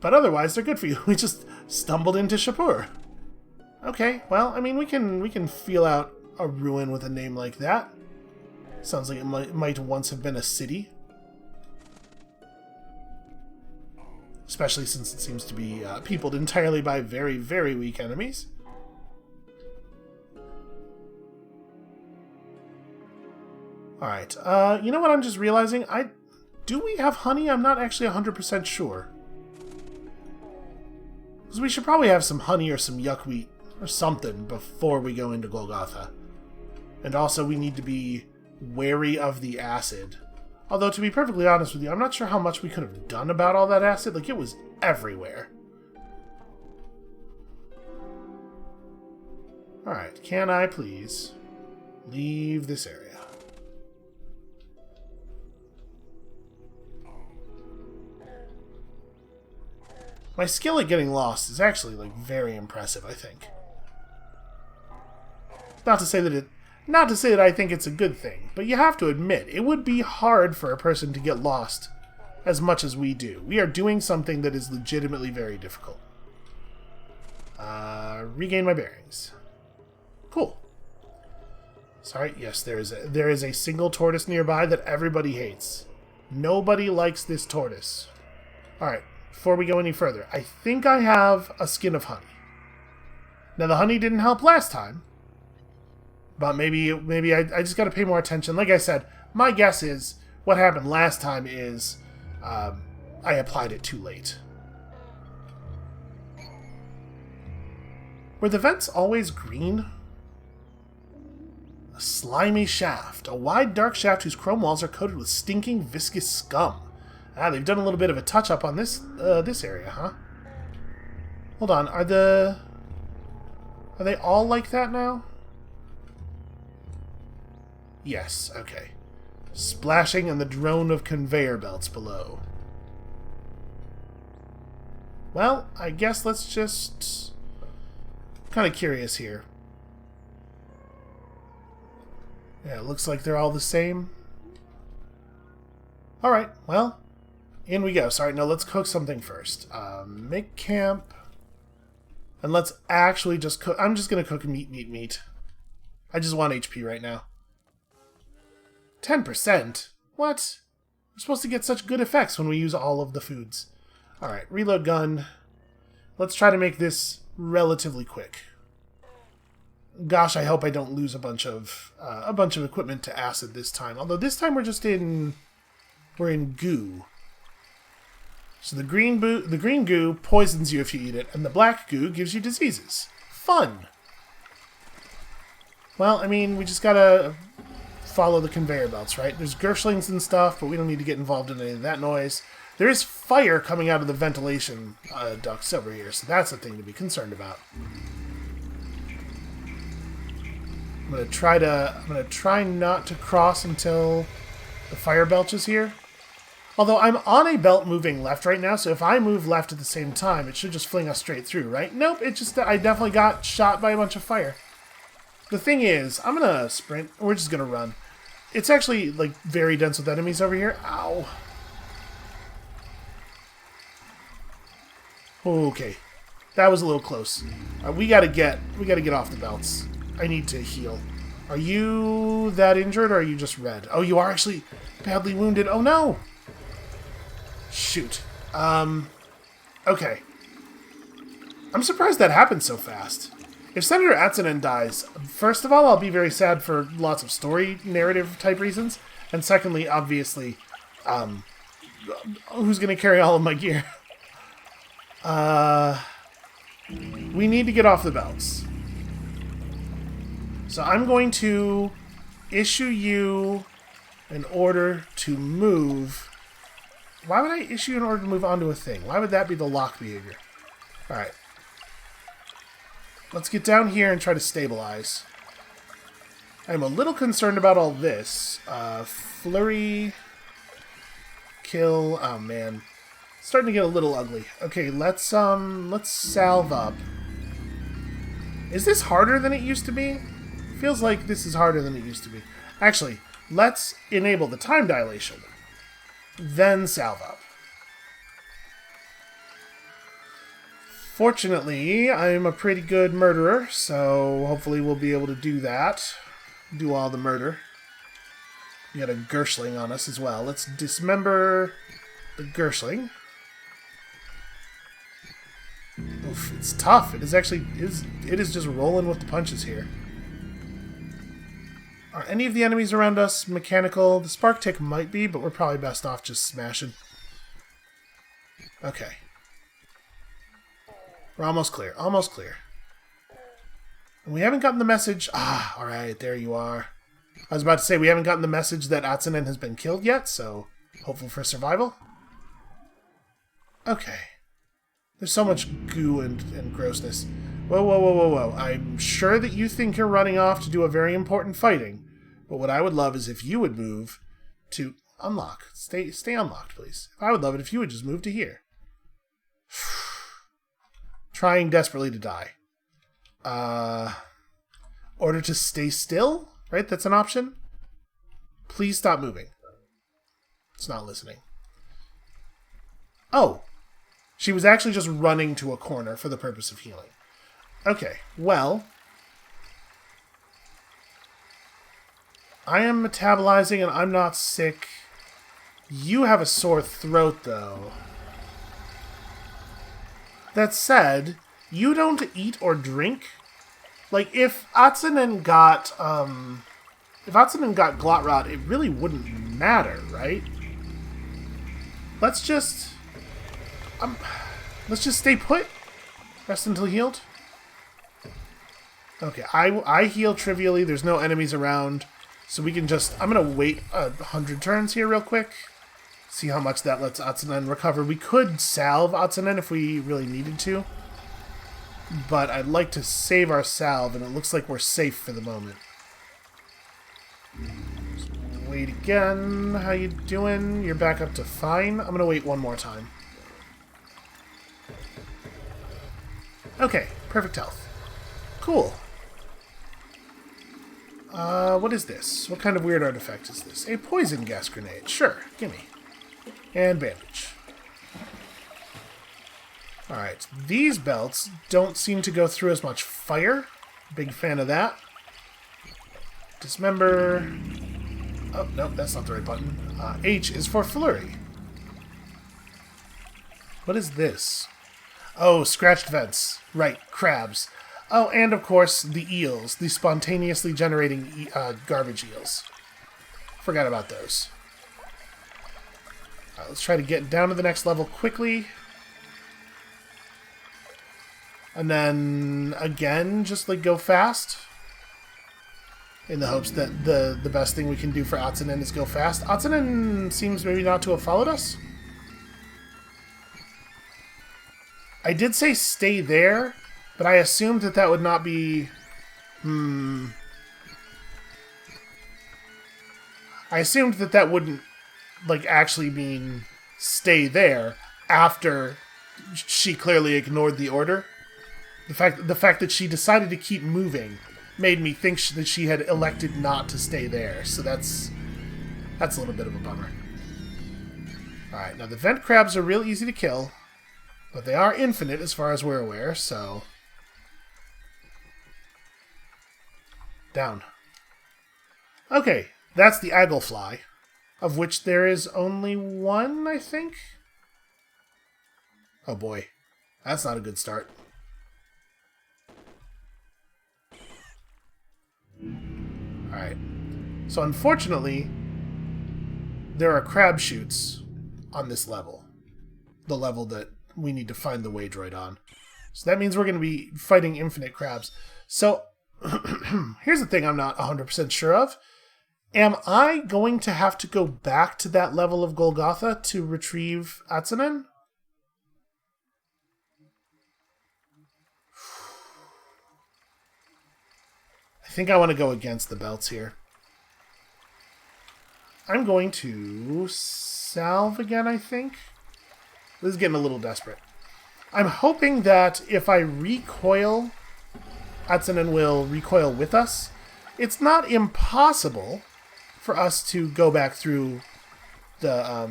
But otherwise, they're good for you. We just stumbled into Shapur. Okay, well, I mean, we can feel out a ruin with a name like that. Sounds like it might once have been a city. Especially since it seems to be peopled entirely by very, very weak enemies. Alright, you know what I'm just realizing? Do we have honey? I'm not actually 100% sure. Because we should probably have some honey or some yuckweed or something before we go into Golgotha. And also we need to be wary of the acid. Although, to be perfectly honest with you, I'm not sure how much we could have done about all that acid. Like, it was everywhere. Alright, can I please leave this area? My skill at getting lost is actually, like, very impressive, I think. Not to say that I think it's a good thing, but you have to admit, it would be hard for a person to get lost as much as we do. We are doing something that is legitimately very difficult. Regain my bearings. Cool. Sorry, yes, there is a single tortoise nearby that everybody hates. Nobody likes this tortoise. Alright, before we go any further, I think I have a skin of honey. Now, the honey didn't help last time. But maybe I just got to pay more attention. Like I said, my guess is what happened last time is I applied it too late. Were the vents always green? A slimy shaft. A wide, dark shaft whose chrome walls are coated with stinking, viscous scum. They've done a little bit of a touch-up on this area, huh? Hold on, are they all like that now? Yes, okay. Splashing and the drone of conveyor belts below. Well, I guess let's just... kind of curious here. Yeah, it looks like they're all the same. Alright, well, in we go. Sorry, no, let's cook something first. Make camp. And let's actually just cook... I'm just going to cook meat. I just want HP right now. 10%? What? We're supposed to get such good effects when we use all of the foods. Alright, reload gun. Let's try to make this relatively quick. Gosh, I hope I don't lose a bunch of equipment to acid this time. Although this time we're in goo. So the green goo poisons you if you eat it, and the black goo gives you diseases. Fun! Well, I mean, we just gotta follow the conveyor belts, right? There's Gershlings and stuff, but we don't need to get involved in any of that noise. There is fire coming out of the ventilation ducts over here, so that's a thing to be concerned about. I'm gonna try not to cross until the fire belches here. Although I'm on a belt moving left right now, so if I move left at the same time, it should just fling us straight through, right? Nope, I definitely got shot by a bunch of fire. The thing is, I'm gonna sprint. We're just gonna run. It's actually, like, very dense with enemies over here. Ow. Okay. That was a little close. We gotta get off the belts. I need to heal. Are you that injured, or are you just red? Oh, you are actually badly wounded. Oh, no! Shoot. Okay. I'm surprised that happened so fast. If Senator Atsonen dies, first of all, I'll be very sad for lots of story narrative type reasons. And secondly, obviously, who's going to carry all of my gear? We need to get off the belts. So I'm going to issue you an order to move. Why would I issue an order to move onto a thing? Why would that be the lock behavior? Alright. Let's get down here and try to stabilize. I'm a little concerned about all this. Flurry. Kill. Oh, man. It's starting to get a little ugly. Okay, let's salve up. Is this harder than it used to be? Feels like this is harder than it used to be. Actually, let's enable the time dilation. Then salve up. Fortunately, I'm a pretty good murderer, so hopefully we'll be able to do that. Do all the murder. We got a Gershling on us as well. Let's dismember the Gershling. Oof, it's tough. It is actually it is just rolling with the punches here. Are any of the enemies around us mechanical? The Spark Tick might be, but we're probably best off just smashing. Okay. We're almost clear. Almost clear. And we haven't gotten the message... Ah, alright, there you are. I was about to say, we haven't gotten the message that Atsonen has been killed yet, so hopeful for survival. Okay. There's so much goo and grossness. Whoa, whoa, whoa, whoa, whoa. I'm sure that you think you're running off to do a very important fighting, but what I would love is if you would move to unlock. Stay unlocked, please. I would love it if you would just move to here. Trying desperately to die. Order to stay still? Right? That's an option? Please stop moving. It's not listening. Oh. She was actually just running to a corner for the purpose of healing. Okay, well. I am metabolizing and I'm not sick. You have a sore throat, though. That said, you don't eat or drink. Like, if Atsonen got glot rot, it really wouldn't matter, right? Let's just stay put. Rest until healed. Okay, I heal trivially. There's no enemies around, so we can just... I'm gonna wait 100 turns here real quick. See how much that lets Atsonen recover. We could salve Atsonen if we really needed to. But I'd like to save our salve, and it looks like we're safe for the moment. Just wait again. How you doing? You're back up to fine. I'm going to wait one more time. Okay, perfect health. Cool. What is this? What kind of weird artifact is this? A poison gas grenade. Sure, gimme. And bandage. Alright, these belts don't seem to go through as much fire. Big fan of that. Dismember. Oh, no, that's not the right button. H is for flurry. What is this? Oh, scratched vents. Right, crabs. Oh, and of course, the eels. The spontaneously generating garbage eels. Forgot about those. Alright, let's try to get down to the next level quickly. And then, again, just, like, go fast. In the hopes that the best thing we can do for Atsonen is go fast. Atsonen seems maybe not to have followed us. I did say stay there, but I assumed that that would not be... I assumed that that wouldn't, like, actually mean stay there after she clearly ignored the order. The fact that she decided to keep moving made me think that she had elected not to stay there. So that's a little bit of a bummer. Alright, now the vent crabs are real easy to kill, but they are infinite as far as we're aware, so... Down. Okay, that's the Aglefly, of which there is only one, I think? Oh boy, that's not a good start. Alright, so unfortunately, there are crab shoots on this level. The level that we need to find the Waydroid on. So that means we're going to be fighting infinite crabs. So, here's the thing I'm not 100% sure of. Am I going to have to go back to that level of Golgotha to retrieve Atsunen? I think I want to go against the belts here. I'm going to salve again, I think. This is getting a little desperate. I'm hoping that if I recoil, Atsunen will recoil with us. It's not impossible for us to go back through the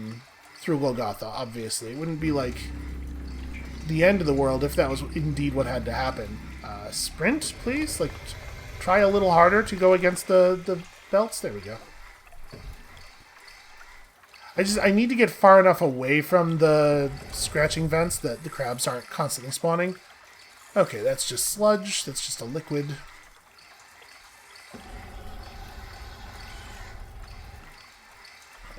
through Golgotha, obviously. It wouldn't be like the end of the world if that was indeed what had to happen. Sprint, please? Like, try a little harder to go against the belts. There we go. I need to get far enough away from the scratching vents that the crabs aren't constantly spawning. Okay, that's just sludge. That's just a liquid.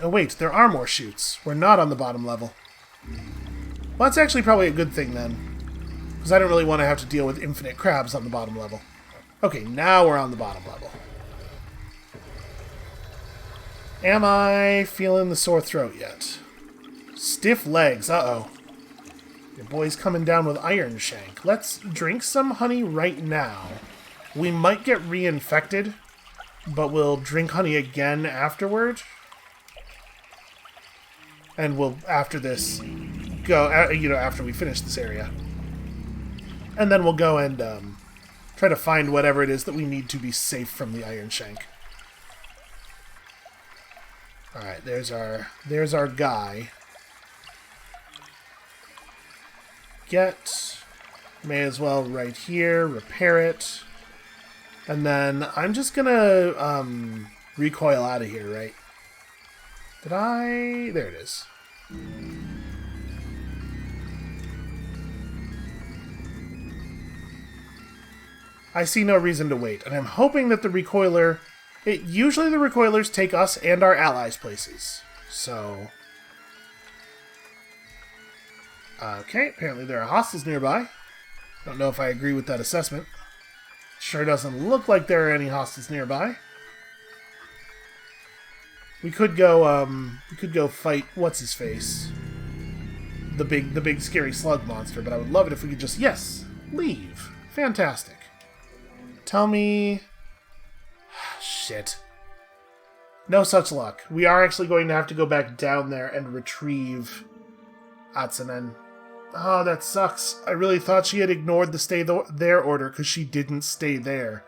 Oh wait, there are more chutes. We're not on the bottom level. Well, that's actually probably a good thing then. Because I don't really want to have to deal with infinite crabs on the bottom level. Okay, now we're on the bottom level. Am I feeling the sore throat yet? Stiff legs, uh-oh. Your boy's coming down with Iron Shank. Let's drink some honey right now. We might get reinfected, but we'll drink honey again afterward. And we'll, after this, go, after we finish this area. And then we'll go and try to find whatever it is that we need to be safe from the Iron Shank. Alright, there's our guy. May as well right here, repair it. And then I'm just gonna recoil out of here, right? There it is. I see no reason to wait, and I'm hoping that the recoiler... usually the recoilers take us and our allies places, so... Okay, apparently there are hostiles nearby. Don't know if I agree with that assessment. Sure doesn't look like there are any hostiles nearby. We could go fight what's-his-face? The big scary slug monster, but I would love it if we could just, yes, leave. Fantastic. Tell me... Shit. No such luck. We are actually going to have to go back down there and retrieve Atsunen. Oh, that sucks. I really thought she had ignored the stay there order because she didn't stay there.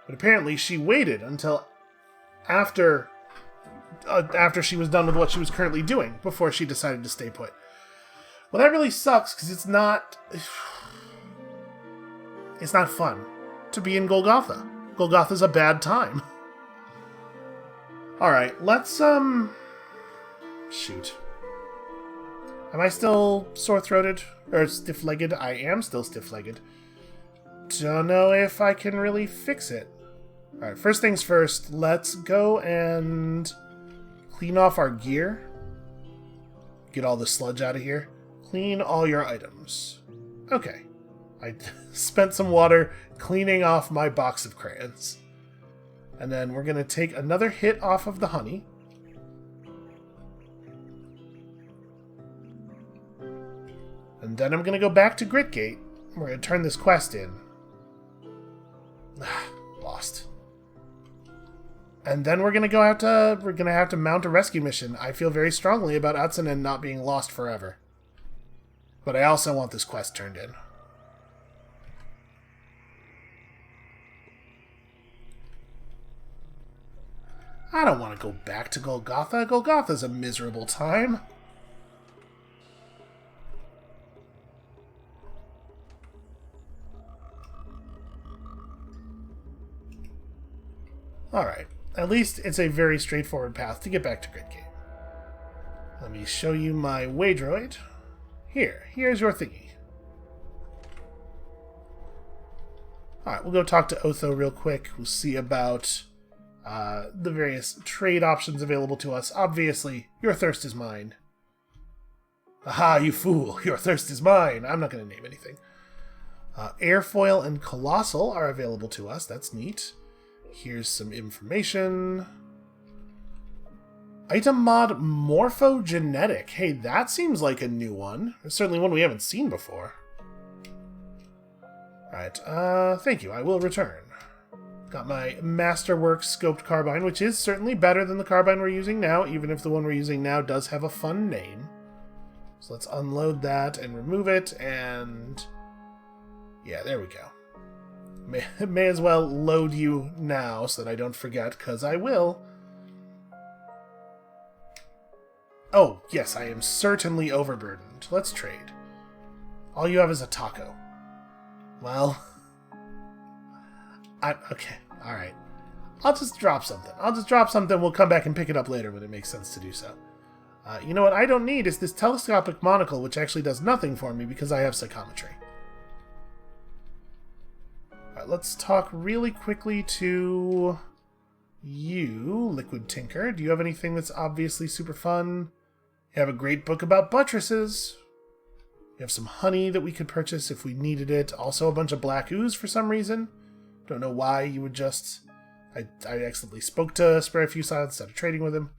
But apparently she waited until after she was done with what she was currently doing before she decided to stay put. Well, that really sucks because it's not fun to be in Golgotha. Golgotha's a bad time. Alright, let's, shoot. Am I still sore-throated? Or stiff-legged? I am still stiff-legged. Don't know if I can really fix it. Alright, first things first, let's go and clean off our gear. Get all the sludge out of here. Clean all your items. Okay. I spent some water cleaning off my box of crayons. And then we're going to take another hit off of the honey. And then I'm going to go back to Gritgate. We're going to turn this quest in. Lost. And then we're going to have to mount a rescue mission. I feel very strongly about Atsunen not being lost forever. But I also want this quest turned in. I don't want to go back to Golgotha. Golgotha's a miserable time. Alright. at least it's a very straightforward path to get back to grid game. Let me show you my way droid. Here's your thingy. Alright, we'll go talk to Otho real quick. We'll see about the various trade options available to us. Obviously, your thirst is mine. Aha, you fool! Your thirst is mine! I'm not going to name anything. Airfoil and Colossal are available to us. That's neat. Here's some information. Item mod Morphogenetic. Hey, that seems like a new one. It's certainly one we haven't seen before. Alright, thank you. I will return. Got my Masterwork Scoped Carbine, which is certainly better than the carbine we're using now, even if the one we're using now does have a fun name. So let's unload that and remove it, and... yeah, there we go. May as well load you now so that I don't forget, because I will. Oh, yes, I am certainly overburdened. Let's trade. All you have is a taco. Well... okay, alright. I'll just drop something. We'll come back and pick it up later when it makes sense to do so. You know what I don't need is this telescopic monocle, which actually does nothing for me because I have psychometry. Alright, let's talk really quickly to you, Liquid Tinker. Do you have anything that's obviously super fun? You have a great book about buttresses. You have some honey that we could purchase if we needed it. Also a bunch of black ooze for some reason. Don't know why you would just... I accidentally spoke to Spare Fusile instead of trading with him.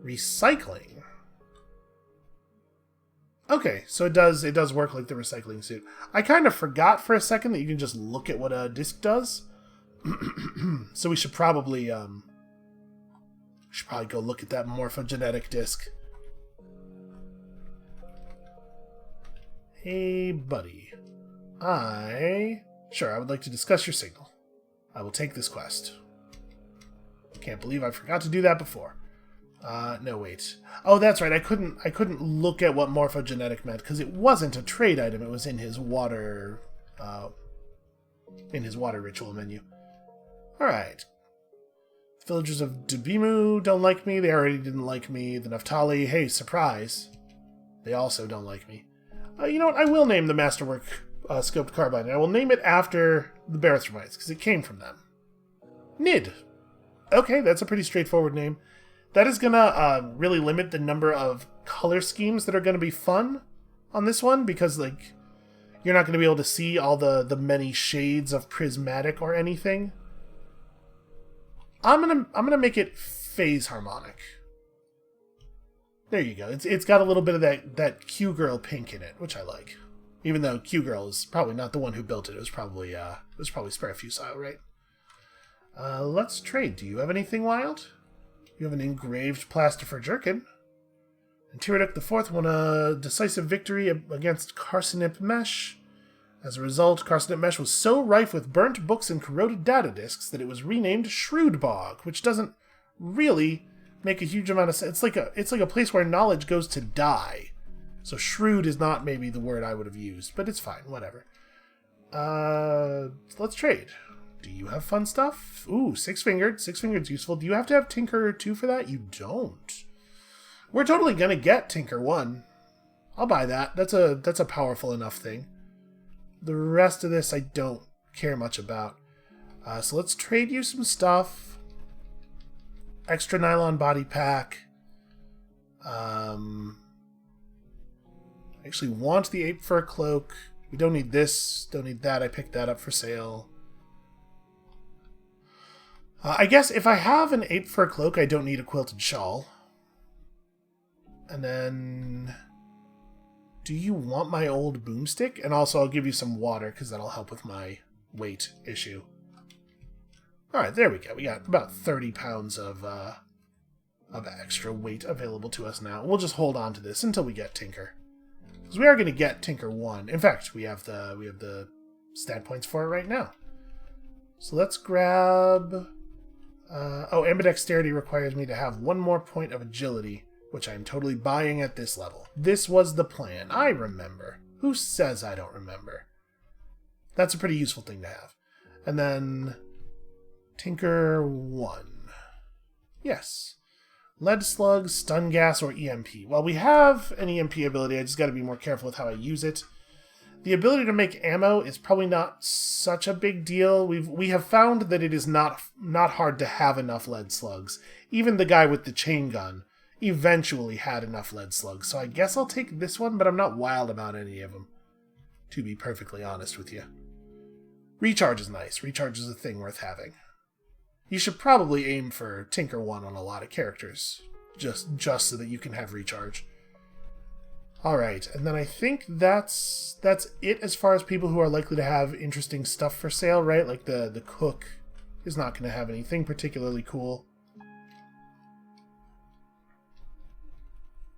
Recycling. Okay, so it does work like the recycling suit. I kind of forgot for a second that you can just look at what a disc does. So we should probably go look at that morphogenetic disc. Hey, buddy. Sure, I would like to discuss your signal. I will take this quest. Can't believe I forgot to do that before. No, wait. Oh, that's right. I couldn't look at what morphogenetic meant because it wasn't a trade item. It was in his water ritual menu. All right. Villagers of Dubimu don't like me. They already didn't like me. The Naftali, hey, surprise. They also don't like me. You know what? I will name the Masterwork Scoped Carbine, and I will name it after the Barathramites because it came from them. Nid. Okay, that's a pretty straightforward name. That is going to really limit the number of color schemes that are going to be fun on this one, because like you're not going to be able to see all the many shades of prismatic or anything. I'm gonna make it phase harmonic. There you go. It's got a little bit of that Q-Girl pink in it, which I like. Even though Q-Girl is probably not the one who built it. It was probably Spare Fusile, right? Let's trade. Do you have anything wild? You have an engraved Plastifer Jerkin. And Tyraduk IV won a decisive victory against Carcinip Mesh. As a result, Carcinip Mesh was so rife with burnt books and corroded data disks that it was renamed Shrewdbog, which doesn't really make a huge amount of sense. It's like a place where knowledge goes to die. So shrewd is not maybe the word I would have used, but it's fine, whatever. Let's trade. Do you have fun stuff? Ooh, six-fingered. Six-fingered's useful. Do you have to have Tinker 2 for that? You don't. We're totally gonna get Tinker 1. I'll buy that. That's a powerful enough thing. The rest of this I don't care much about. So let's trade you some stuff. Extra nylon body pack. I actually want the ape fur cloak. We don't need this. Don't need that. I picked that up for sale. I guess if I have an ape fur cloak, I don't need a quilted shawl. And then... do you want my old boomstick? And also I'll give you some water, because that'll help with my weight issue. Alright, there we go. We got about 30 pounds of extra weight available to us now. We'll just hold on to this until we get Tinker. Because we are going to get Tinker 1. In fact, we have the stat points for it right now. So let's grab... ambidexterity requires me to have one more point of agility, which I'm totally buying at this level. This was the plan. I remember. Who says I don't remember? That's a pretty useful thing to have. And then Tinker 1. Yes. Lead slug, stun gas, or EMP. Well, we have an EMP ability. I just got to be more careful with how I use it. The ability to make ammo is probably not such a big deal. We have found that it is not hard to have enough lead slugs. Even the guy with the chain gun eventually had enough lead slugs. So I guess I'll take this one, but I'm not wild about any of them, to be perfectly honest with you. Recharge is nice. Recharge is a thing worth having. You should probably aim for Tinker 1 on a lot of characters, just so that you can have recharge. Alright, and then I think that's it as far as people who are likely to have interesting stuff for sale, right? Like the cook is not going to have anything particularly cool.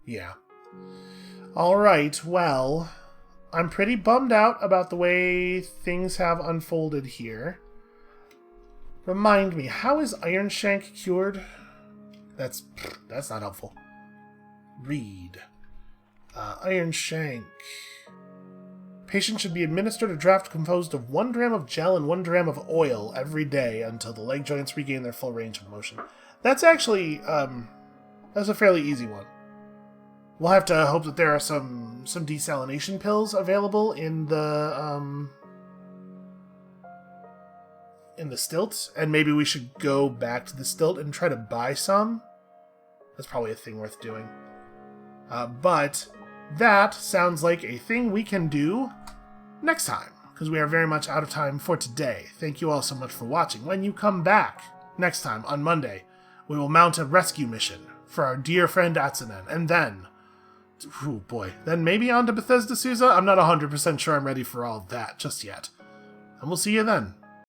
Yeah. Alright, well, I'm pretty bummed out about the way things have unfolded here. Remind me, how is Iron Shank cured? That's not helpful. Read. Iron Shank. Patient should be administered a draft composed of 1 gram of gel and 1 gram of oil every day until the leg joints regain their full range of motion. That's actually, that's a fairly easy one. We'll have to hope that there are some desalination pills available in the stilt, and maybe we should go back to the stilt and try to buy some. That's probably a thing worth doing. But that sounds like a thing we can do next time, because we are very much out of time for today. Thank you all so much for watching. When you come back next time on Monday, we will mount a rescue mission for our dear friend Atsunen, and then, oh boy, then maybe on to Bethesda Souza? I'm not 100% sure I'm ready for all that just yet. And we'll see you then.